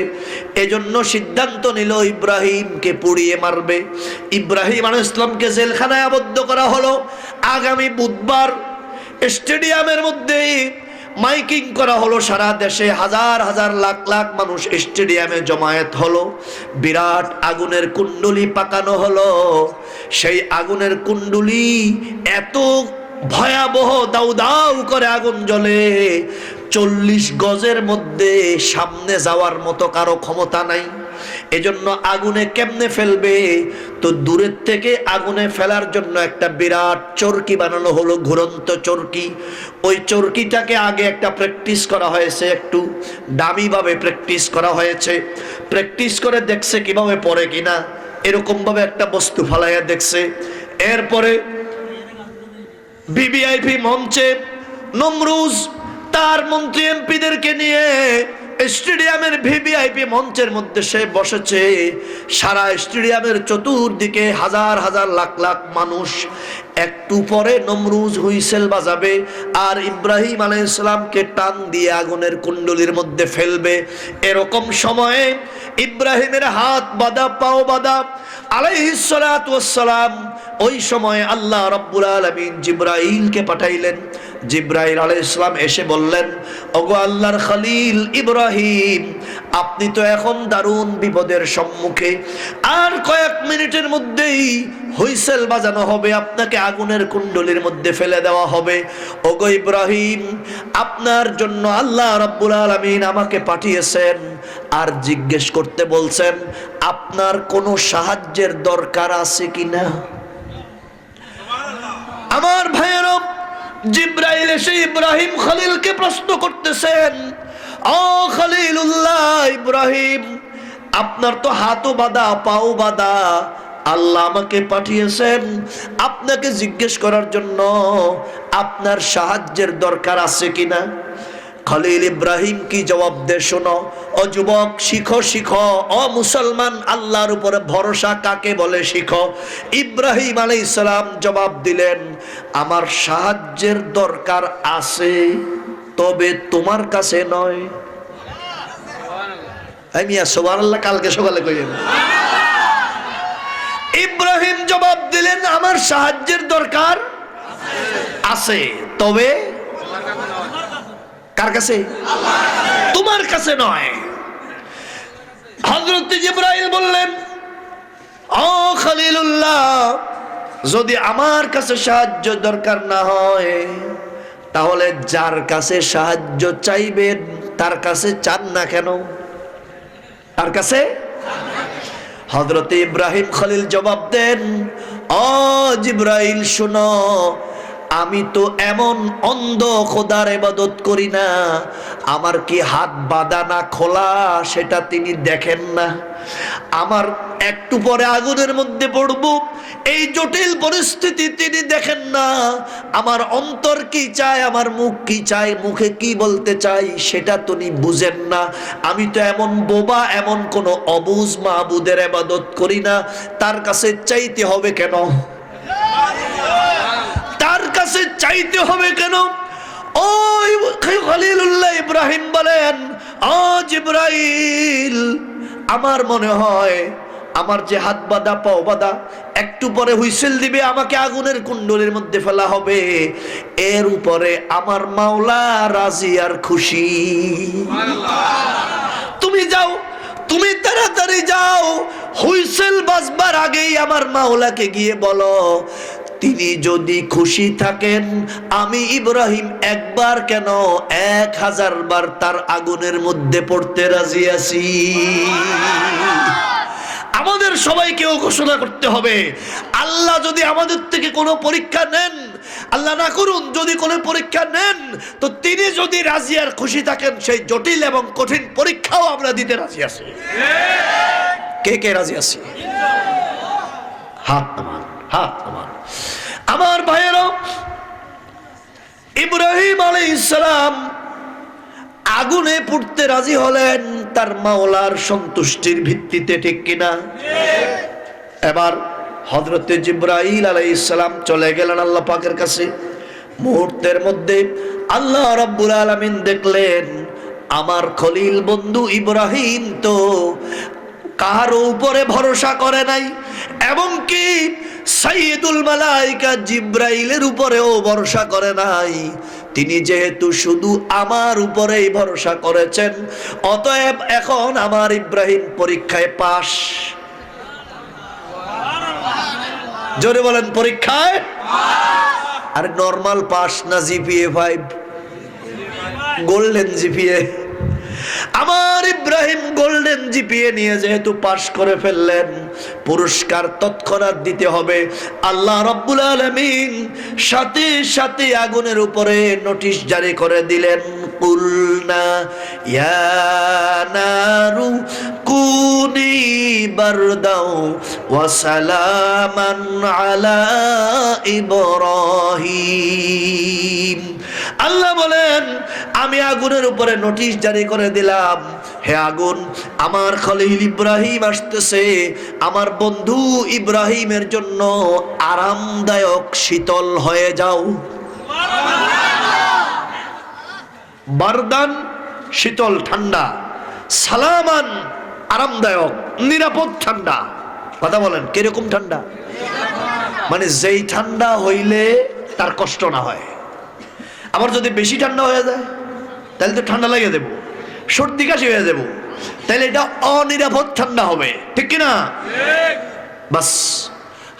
এজন্য সিদ্ধান্ত নিল ইব্রাহিমকে পুড়িয়ে মারবে। ইব্রাহিম আলাইহিস সালামকে জেলখানায় আবদ্ধ করা হলো। আগামী বুধবার স্টেডিয়ামের মধ্যে মাইকিং করা হলো, সারা দেশে হাজার হাজার লাখ লাখ মানুষ স্টেডিয়ামে জমায়েত হলো। বিরাট আগুনের কুণ্ডুলি পাকানো হলো। সেই আগুনের কুণ্ডুলি এত ভয়াবহ, দাউ দাউ করে আগুন জ্বলে, 40 গজের মধ্যে সামনে যাওয়ার মতো কারো ক্ষমতা নাই। এজন্য আগুনে কেমনে ফেলবে? তো দূরের থেকে আগুনে ফেলার জন্য একটা বিরাট চরকি বানানো হলো, ঘুরন্ত চরকি। ওই চরকিটাকে আগে একটা প্র্যাকটিস করা হয়েছে, একটু দামি ভাবে প্র্যাকটিস করা হয়েছে। প্র্যাকটিস করে দেখছে কিভাবে পড়ে কিনা, এরকম ভাবে একটা বস্তু ফালাইয়া দেখছে। এরপরে ভিভিআইপি মঞ্চে নমরুজ তার মন্ত্রী এমপিদেরকে নিয়ে স্টেডিয়ামের ভিভিআইপি মঞ্চের মধ্যে সে বসেছে। সারা স্টেডিয়ামের চতুর্দিকে হাজার হাজার লাখ লাখ মানুষ। একটু পরে নমরুজ হুইসেল বাজাবে আর ইব্রাহিম আলাইহিস সালামকে টান দিয়ে আগুনের কুণ্ডলীর মধ্যে ফেলবে। এরকম সময়ে ইব্রাহিমের হাত বাঁধা, পাও বাঁধা আলাইহিস সালাতু ওয়াস সালাম। ওই সময় আল্লাহ রাব্বুল আলামিন জিবরাইলকে পাঠাইলেন। জিবরাইল আলাইহিস সালাম এসে বললেন, ওগো আল্লাহর খলিল ইব্রাহিম, আপনি তো এখন দারুণ বিপদের সম্মুখে। আর কয়েক মিনিটের মধ্যেই হুইসেল বাজানো হবে, আপনাকে আগুনের কুণ্ডলীর মধ্যে ফেলে দেওয়া হবে। ওগো ইব্রাহিম, আপনার জন্য আল্লাহ রাব্বুল আলামিন আমাকে পাঠিয়েছেন আর জিজ্ঞেস করতে বলছেন আপনার কোনো সাহায্যের দরকার আছে কিনা। আমার ভাইয়েরা, জিবরাইল এসে ইব্রাহিম খলিলকে প্রশ্ন করতেছেন, ও খলিলুল্লাহ ইব্রাহিম, আপনার তো হাতও বাঁধা, পাও বাঁধা, আল্লাহ আমাকে পাঠিয়েছেন আপনাকে জিজ্ঞেস করার জন্য আপনার সাহায্যের দরকার আছে কিনা। খলিল ইব্রাহিম কি জবাব দে শোনো। ও যুবক, শিখো শিখো। ও মুসলমান, আল্লাহর উপরে ভরসা কাকে বলে শিখো। ইব্রাহিম আলাইহিস সালাম জবাব দিলেন, আমার সাহায্যের দরকার আছে, তবে তোমার কাছে নয়। আমি সুবহানাল্লাহ কালকে সকালে কইলেন। ইব্রাহিম জবাব দিলেন, আমার সাহায্যের দরকার আছে, তবে কার কাছে? তোমার কাছে নয়। হযরত জিবরাইল বললেন, ও খলিলুল্লাহ, যদি আমার কাছে সাহায্য দরকার না হয় তাহলে যার কাছে সাহায্য চাইবেন তার কাছে চান না কেন? তার কাছে। হযরত ইব্রাহিম খলিল জবাব দেন, ও জিবরাইল শুনো, আমি তো এমন অন্ধ খোদার ইবাদত করি না, আমার কি হাত বাঁধা না খোলা সেটা তিনি দেখেন না। আমার একটু পরে আগুনের মধ্যে পড়ব, এই জটিল পরিস্থিতি তিনি দেখেন না। আমার অন্তর কি চায়, আমার মুখ কি চায়, মুখে কি বলতে চাই সেটা তিনি বুঝেন না। আমি তো এমন বোবা, এমন কোন অবুঝ মাবুদের ইবাদত করি না, তার কাছে চাইতে হবে কেন? তার কাছে চাইতে হবে কেন? ওই খলিলুল্লাহ ইব্রাহিম বলেন, ও জিবরাইল, আমার মনে হয় আমার যে হাত বাঁধা, পাও বাঁধা, একটু পরে হুইসেল দিবে, আমাকে আগুনের কুণ্ডলীর মধ্যে ফেলা হবে, এর উপরে আমার মাওলা রাজি আর খুশি। তুমি যাও, তুমি তাড়াতাড়ি যাও, হুইসেল বাজবার আগেই আমার মাওলাকে গিয়ে বলো, তিনি যদি খুশি থাকেন আমি ইব্রাহিম একবার কেন 1000 বার তার আগুনের মধ্যে পড়তে রাজি আছি। আমাদের সবাইকেও ঘোষণা করতে হবে, আল্লাহ যদি আমাদের থেকে কোনো পরীক্ষা নেন, আল্লাহ না করুন যদি কোনো পরীক্ষা নেন, তো তিনি যদি রাজি আর খুশি থাকেন সেই জটিল এবং কঠিন পরীক্ষাও আমরা দিতে রাজি আছি। কে কে রাজি আছি? হাত নামান, হাত নামান। আমার ভাইয়েরা, ইব্রাহিম আলাইহিস সালাম আগুনে পুড়তে রাজি হলেন তার মাওলার সন্তুষ্টির ভিত্তিতে, ঠিক কিনা? এবার হযরতে জিবরাইল আলাইহিস সালাম চলে গেলেন আল্লাহ পাকের কাছে। মুহূর্তের মধ্যে আল্লাহ রাব্বুল আলামিন দেখলেন আমার খলিল বন্ধু ইব্রাহিম তো কারো উপরে ভরসা করে নাই, এবং কি সাইয়্যিদুল মালায়েকা জিবরাইলের উপরেও ভরসা করে নাই। তিনি যেহেতু শুধু আমার উপরেই ভরসা করেছেন, অতএব এখন আমার ইব্রাহিম পরীক্ষায় পাস। জোরে বলেন, পরীক্ষায়? আর নরমাল পাস না জিপিএ 5, গোল্ডেন জিপিএ। আমার ইব্রাহিম গোল্ডেন জিপিএ নিয়ে যেহেতু পাশ করে ফেললেন, পুরস্কার তৎক্ষণাৎ দিতে হবে। আল্লাহ রাব্বুল আলামিন সাথে সাথে আগুনের উপরে নোটিশ জারি করে দিলেন, কুলনা ইয়া নারু কুনি বারদাও ওয়া সালামান আলা ইব্রাহিম। আল্লাহ বলেন, আমি আগুনের উপরে নোটিশ জারি করে দিলাম, হে আগুন, আমার খলিল ইব্রাহিম আসতেছে, আমার বন্ধু ইব্রাহিমের জন্য আরামদায়ক শীতল হয়ে যাও। বারদান শীতল ঠান্ডা, সালামান আরামদায়ক নিরাপদ ঠান্ডা। কথা বলেন, কিরকম ঠান্ডা? মানে যেই ঠান্ডা হইলে তার কষ্ট না হয়। আবার যদি বেশি ঠান্ডা হয়ে যায় তাহলে তো ঠান্ডা লাগিয়ে দেবো, সর্দি কাশি হয়ে যাবো, তাহলে এটা অনিরাপদ ঠান্ডা হবে, ঠিক কিনা? বাস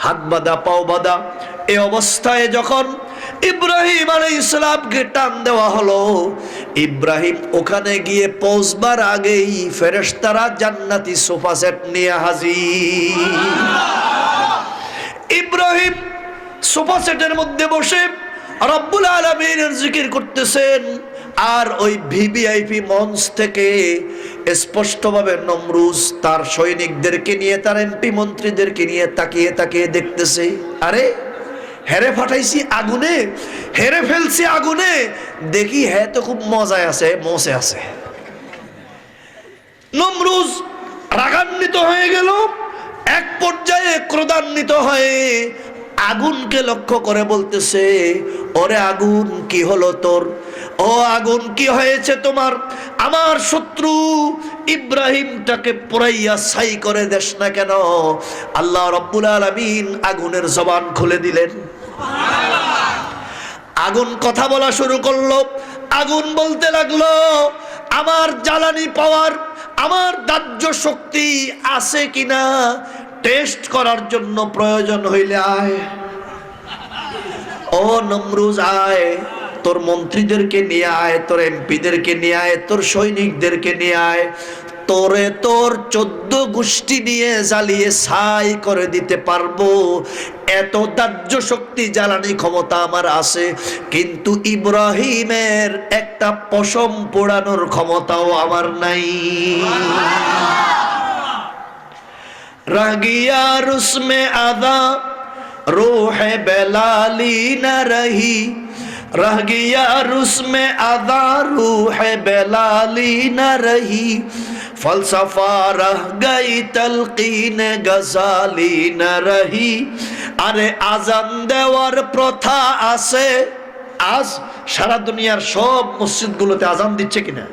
হাত বাঁধা পাও বাঁধা এই অবস্থায় যখন ইব্রাহিম আলাইহিস সালামকে টান দেওয়া হলো, ইব্রাহিম ওখানে গিয়ে পৌঁছবার আগেই ফেরেশতারা জান্নাতি সোফা সেট নিয়ে হাজির। ইব্রাহিম সোফা সেটের মধ্যে বসে রব্বুল আলামিনের জিকির করতেছেন, আর ওই ভিভিআইপি মঞ্চ থেকে স্পষ্টভাবে নমরুজ তার সৈনিকদেরকে নিয়ে, তার এমপি মন্ত্রীদেরকে নিয়ে তাকিয়ে তাকিয়ে দেখতেছে, আরে হেরে ফাটাইছি আগুনে, হেরে ফেলছি আগুনে, দেখি হ্যাঁ তো খুব মজায় আছে, মজে আছে। নমরুজ রাগান্বিত হয়ে গেল, এক পর্যায়ে ক্রোধান্বিত হয়ে আগুনকে লক্ষ্য করে বলতেছে, ওরে আগুন কি হলো তোর? ও আগুন কি হয়েছে তোমার? আমার শত্রু ইব্রাহিমটাকে পুরাইয়া ছাই করে দেশ না কেন? আল্লাহ রাব্বুল আলামিন আগুনের জবান খুলে দিলেন। আগুন কথা বলা শুরু করলো। আগুন বলতে লাগলো, আমার জ্বালানি পাওয়ার, আমার দাহ্য শক্তি আছে কিনা টেস্ট করার জন্য প্রয়োজন হইলে আয়। ও নমরুজ আয়, তোর মন্ত্রীদেরকে নিয়ে আয়, তোর এমপিদেরকে নিয়ে আয়, তোর সৈনিকদেরকে নিয়ে আয়, তোরে তোর 14 গোষ্ঠী নিয়ে জ্বালিয়ে ছাই করে দিতে পারবো, এত দাহ্য শক্তি জ্বালানি ক্ষমতা আমার আছে। কিন্তু ইব্রাহিমের একটা পশম পোড়ানোর ক্ষমতাও আমার নাই। রাগিয়া রুসমে আদা রোহে বেলালি না রহি, रह गया रुस्मे अदा रूह बेलाली न रही, फलसफा रह गई तलकीन गजाली न रही। अरे आजान देवार प्रथा आसे, आज सारा दुनियार सब मस्जिदগুলোতে আযান দিচ্ছে কিনা?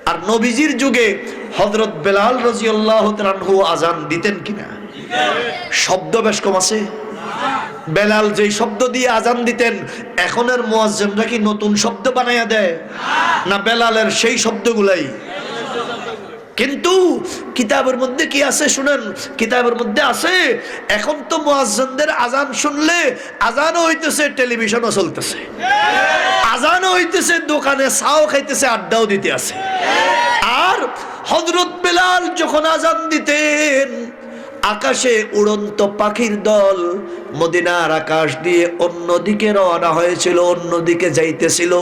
আর নবীজির যুগে হযরত বেলাল রাদিয়াল্লাহু তাআলা আনহু আযান দিতেন কিনা? শব্দ বেশ কম আছে। বেলাল যেই শব্দ দিয়ে আজান দিতেন, এখনের মুয়াজ্জিনরা কি নতুন শব্দ বানায়া দেয় না? বেলালের সেই শব্দগুলাই। কিন্তু কিতাবের মধ্যে কি আছে শুনেন, কিতাবের মধ্যে আছে, এখন তো মুয়াজ্জিনদের আজান শুনলে আজানও হইতেছে, টেলিভিশনও চলতেছে, আজানও হইতেছে, দোকানে চাও খাইতেছে, আড্ডাও দিতে আছে। আর হযরত বেলাল যখন আজান দিতেন, আকাশে উড়ন্ত পাখির দল মদিনার আকাশ দিয়ে অন্যদিকে রওনা হয়েছিল, অন্যদিকে যাইতেছিল।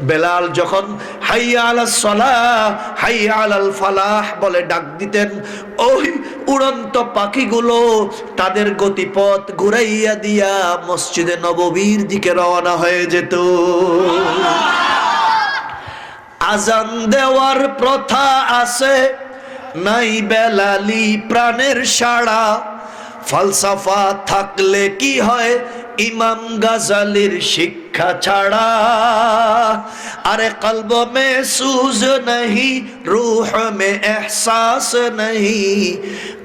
বেলাল যখন হাইয়া আলাস সালাহ হাইয়া আলাল ফালাহ বলে ডাক দিতেন, ওই উড়ন্ত পাখিগুলো তাদের গতিপথ ঘুরাইয়া দিয়া মসজিদে নববীর দিকে রওনা হয়ে যেত। আজান দেওয়ার প্রথা আছে, নাই বেলালি প্রাণের সাড়া, ফলসফা থাকলে কি হয় ইমাম গাজালির শিক্ষা ছাড়া। আরে কলব মে সুজ नहीं, रूह में एहसास नहीं,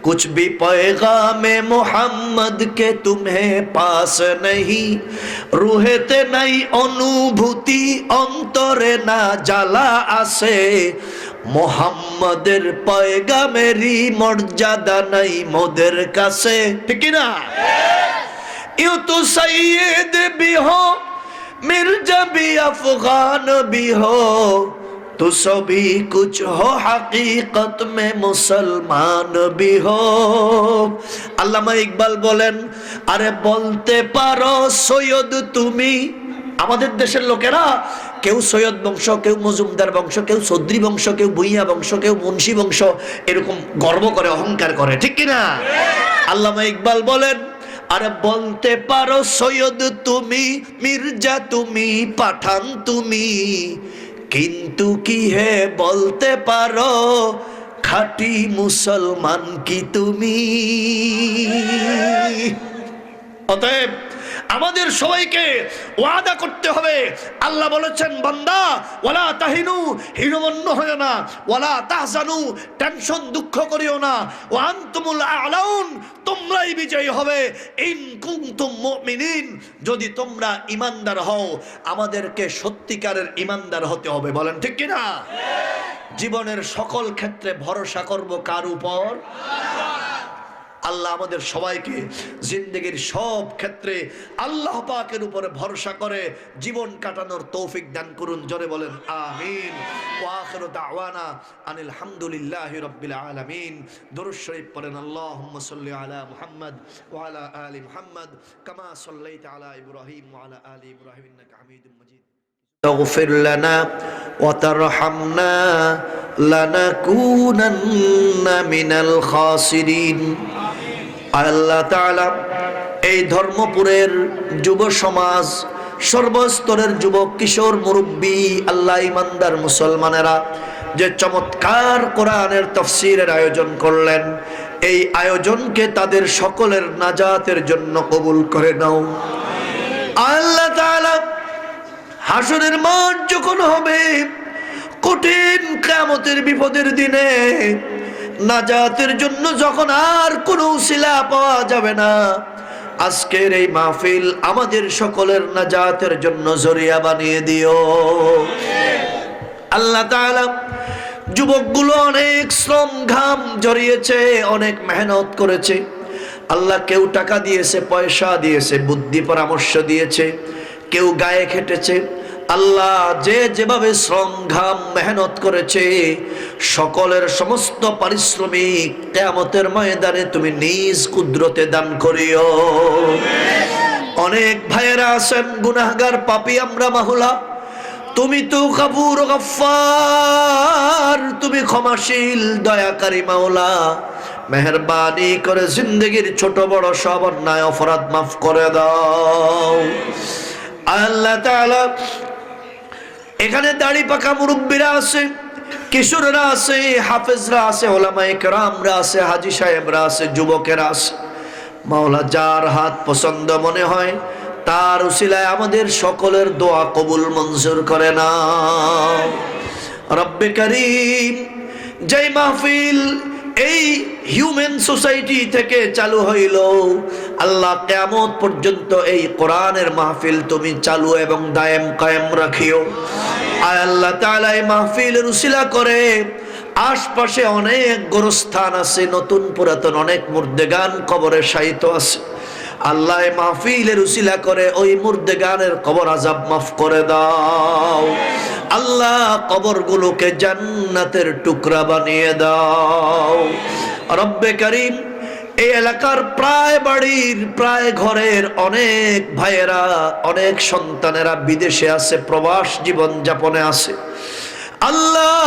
कुछ भी पैगाम मोहम्मद के तुम्हें पास नहीं। रूहेते নাই অনুভূতি, অন্তরে না জ্বালা আসে, মোহাম্মদের পয়গামেরই মর্যাদা নাই মোদের কাছে, ঠিক না? ইউ তো সৈয়দ भी हो, मिर्जा भी अफगान भी हो, तो सभी कुछ हो हकीकत में मुसलमान भी हो। আল্লামা ইকবাল বলেন, আরে বলতে পারো সৈয়দ তুমি। আমাদের দেশের লোকেরা কেউ সৈয়দ বংশ, কেউ মজুমদার বংশ, কেউ চৌধুরী বংশ, কেউ ভুইয়া বংশ, কেউ মুন্সি বংশ, এরকম গর্ব করে, অহংকার করে, ঠিক কিনা? আল্লামা ইকবাল বলেন, আরে বলতে পারো সৈয়দ তুমি, মির্জা তুমি, পাঠান তুমি, কিন্তু কি হে বলতে পারো খাঁটি মুসলমান কি তুমি? অতএব আমাদের সবাইকে ওয়াদা করতে হবে। আল্লাহ বলেছেন, বান্দা ওয়ালা তাহিনু, হীনমন্য হয়ো না, ওয়ালা তাহজানু, টেনশন দুঃখ করিও না, ওয়া আনতুমুল আ'লাউন, তোমরাই বিজয়ী হবে, ইন কুনতুম মুমিনিন, যদি তোমরা ঈমানদার হও। আমাদেরকে সত্যিকারের ঈমানদার হতে হবে, বলেন ঠিক কি না? জীবনের সকল ক্ষেত্রে ভরসা করব কার উপর? আল্লাহ আমাদের সবাইকে জিন্দেগির সব ক্ষেত্রে আল্লাহ পাকের উপরে ভরসা করে জীবন কাটানোর তৌফিক দান করুন। জোরে বলেন আমিন। ওয়া আখিরু দাওয়ানা আনিল হামদুলিল্লাহি রাব্বিল আলামিন। দুরূদ শরীফ পড়েন, আল্লাহুম্মা সাল্লি আলা মুহাম্মদ ওয়া আলা আলি মুহাম্মদ কামা সাল্লাইতা আলা ইব্রাহিম ওয়া আলা আলি ইব্রাহিম ইন্নাকা হামিদুম মাজিদ। اغفر لنا وترحمنا لنكونن من الخاسرين। আল্লাহ তাআলা এই ধর্মপুরের যুব সমাজ, সর্বস্তরের যুবক, কিশোর, মুরব্বী, আল্লাহ ইমানদার মুসলমানেরা যে চমৎকার কোরআনের তাফসীরের আয়োজন করলেন, এই আয়োজনকে তাদের সকলের নাজাতের জন্য কবুল করে নাও। আল্লাহ তাআলা হাসরের মাঠ যখন হবে, কঠিন কিয়ামতের বিপদের দিনে নাজাতের জন্য যখন আর কোনো উসিলা পাওয়া যাবে না, আজকের এই মাহফিল আমাদের সকলের নাজাতের জন্য জরিয়া বানিয়ে দিও। আল্লাহ তাআলা যুবকগুলো অনেক শ্রম ঘাম জড়িয়েছে, অনেক মেহনত করেছে। আল্লাহ কেউ টাকা দিয়েছে, পয়সা দিয়েছে, বুদ্ধি পরামর্শ দিয়েছে, কেউ গায়ে খেটেছে। আল্লাহ যে যেভাবে শ্রম ঘাম মেহনত করেছে, সকলের সমস্ত পারিশ্রমিক কিয়ামতের ময়দানে তুমি নিজ কুদরতে দান করিও। অনেক ভাইয়েরা আছেন গুনাহগার, পাপী, আমরা মাহুলা, তুমি তো গফুর গফফার, তুমি ক্ষমাশীল দয়াকারী মাওলা। মেহেরবানি করে জিন্দেগির ছোট বড় সব অন্যায় অপরাধ মাফ করে দাও। আল্লাহ তাআলা এখানে দাড়ি পাকা মুরব্বীরা আছে, কিশোররা আছে, হাফেজরা আছে, ওলামায়ে কেরামরা আছে, হাজী সাহেবরা আছে, যুবকেরা আছে। মাওলা যার হাত পছন্দ মনে হয় তার উসিলায় আমাদের সকলের দোয়া কবুল মঞ্জুর করে নাও। রব্বে করিম, যেই মাহফিল এই হিউম্যান সোসাইটি থেকে চালু হইল, আল্লাহ কিয়ামত পর্যন্ত এই কোরআনের মাহফিল তুমি চালু এবং দায়েম কায়েম রাখিও। আয় আল্লাহ তাআলা এই মাহফিলের উসিলা করে আশপাশে অনেক গোরস্থান আছে, নতুন পুরাতন অনেক মুর্দেগান কবরে শায়িত আছে। আল্লাহ এই মাহফিলের উসিলা করে ওই মুর্দেগানের কবর আযাব মাফ করে দাও। আল্লাহ কবরগুলোকে জান্নাতের টুকরা বানিয়ে দাও। রব্বে করিম, এই এলাকার প্রায় বাড়ির, প্রায় ঘরের অনেক ভাইয়েরা, অনেক সন্তানেরা বিদেশে আছে, প্রবাস জীবন যাপনে আছে। আল্লাহ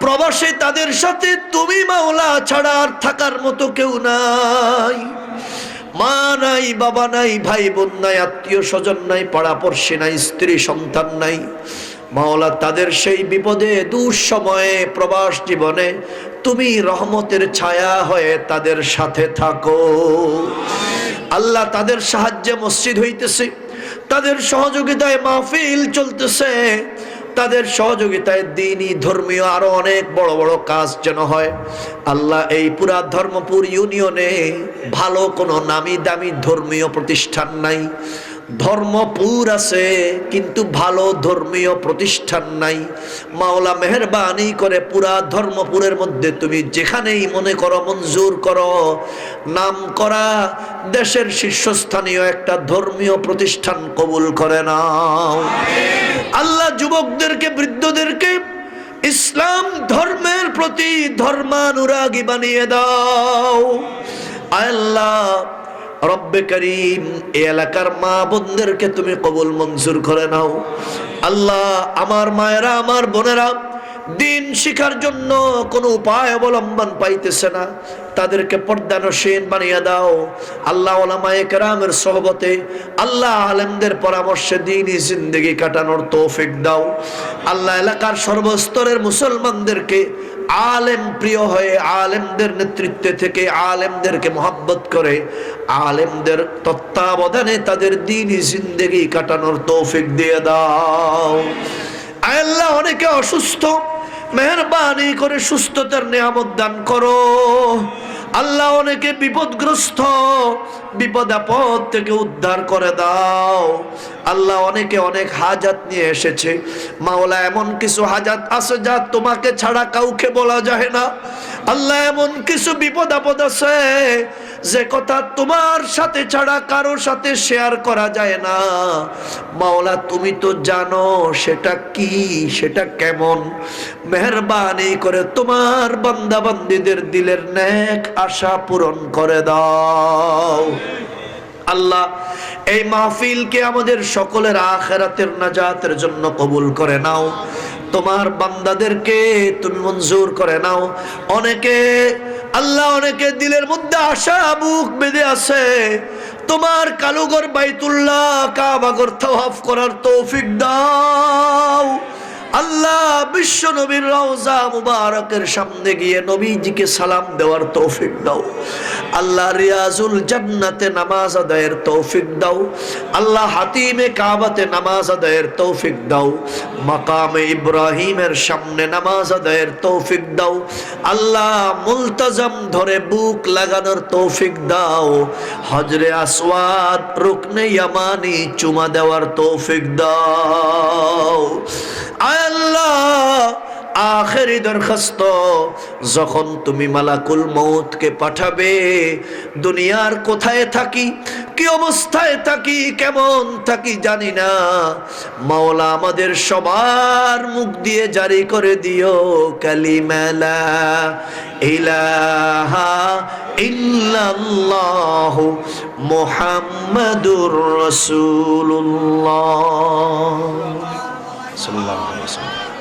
প্রবাসে তাদের সাথে তুমি মাওলা ছাড়া আর থাকার মতো কেউ নাই। মা নাই, বাবা নাই, ভাই বোন নাই, আত্মীয় স্বজন নাই, পাড়াপড়শি নাই, স্ত্রী সন্তান নাই। মাওলা তাদের সেই বিপদে দুঃসময়ে প্রবাস জীবনে তুমি রহমতের ছায়া হয়ে তাদের সাথে থাকো। আল্লাহ তাদের সাহায্যে মসজিদ হইতেছে, তাদের সহযোগিতায় মাহফিল চলতেছে, তাদের সহযোগিতায় দ্বীনি ধর্মীয় আরো অনেক বড় বড় কাজ যেন হয়। আল্লাহ এই পুরা ধর্মপুর ইউনিয়নে ভালো কোনো নামি দামি ধর্মীয় প্রতিষ্ঠান নাই। ধর্মপুর আছে কিন্তু ভালো ধর্মীয় প্রতিষ্ঠান নাই। মাওলা মেহেরবানি করে পুরা ধর্মপুরের মধ্যে তুমি যেখানেই মনে করো মঞ্জুর করো, নাম করা দেশের শীর্ষস্থানীয় একটা ধর্মীয় প্রতিষ্ঠান কবুল করে নাও। আল্লাহ যুবকদেরকে, বৃদ্ধদেরকে, ইসলাম ধর্মের প্রতি ধর্মানুরাগী বানিয়ে দাও। আল্লাহ রব্বে করিম, এই এলাকার মা বোনদেরকে তুমি কবুল মঞ্জুর করে নাও। আল্লাহ, আমার মায়েরা, আমার বোনেরা দিন শিখার জন্য কোনো উপায় অবলম্বন পাইতেছে না, তাদেরকে পর্দানসীন বানিয়ে দাও। আল্লাহ, ওলামায়ে কেরামের সোহবতে, আল্লাহ আলেমদের পরামর্শে দ্বীনি জিন্দেগি কাটানোর তৌফিক দাও। আল্লাহ, এলাকার সর্বস্তরের মুসলমানদেরকে আলেম প্রিয় হয়ে আলেমদের নেতৃত্বে থেকে আলেমদেরকে মহব্বত করে আলেমদের তত্ত্বাবধানে তাদের দ্বীনি জিন্দেগি কাটানোর তৌফিক দিয়ে দাও। আল্লাহ, অনেকে অসুস্থ, মেহেরবানি করে সুস্থতার নিয়ামত দান করো। আল্লাহ, অনেকে বিপদগ্রস্ত, বিপদ আপদ থেকে উদ্ধার করে দাও। আল্লাহ, অনেকে অনেক হাজাত নিয়ে এসেছে। মাওলা, এমন কিছু হাজাত আছে যা তোমাকে ছাড়া কাউকে বলা যায় না। আল্লাহ, এমন কিছু বিপদ আপদ আছে যে কথা তোমার সাথে ছাড়া কারো সাথে শেয়ার করা যায় না। মাওলা, তুমি তো জানো সেটা কি, সেটা কেমন। মেহেরবানি করে তোমার বান্দা বান্দীদের দিলের নেক আশা পূরণ করে দাও। আল্লাহ, এই মাহফিলকে আমাদের সকলের আখিরাতের নাজাতের জন্য কবুল করে নাও। তোমার বান্দাদেরকে তুমি মঞ্জুর করে নাও। অনেকে আল্লাহ, অনেকে দিলের মধ্যে আশা বুক বেঁধে আছে, তোমার কালুঘর বাইতুল্লাহ কাবাগর তাওয়াফ করার তৌফিক দাও। আল্লাহ, বিশ্ব নবীর রওজা মুবারকের সামনে গিয়ে নবীজিকে সালাম দেওয়ার তৌফিক দাও। আল্লাহ, রিয়াজুল জান্নাতে নামাজ আদায়ের তৌফিক দাও। আল্লাহ, হাতিমে কাবাতে নামাজ আদায়ের তৌফিক দাও। মাকামে ইব্রাহিমের সামনে নামাজ আদায়ের তৌফিক দাও। আল্লাহ, মুলতাজাম ধরে বুক লাগানোর তৌফিক দাও। হজরে আসওয়াদ, রুকনে ইয়ামানি চুমা দেওয়ার তৌফিক দাও। আল্লাহ, আখেরি দরখাস্ত, যখন তুমি মালাকুল মউতকে পাঠাবে, দুনিয়ার কোথায় থাকি, কি অবস্থায় থাকি, কেমন থাকি জানি না। মাওলা, আমাদের সবার মুখ দিয়ে জারি করে দিও কালিমা লা ইলাহা ইল্লাল্লাহু মুহাম্মাদুর রাসূলুল্লাহ সাল্লাল্লাহু আলাইহি ওয়াসাল্লাম।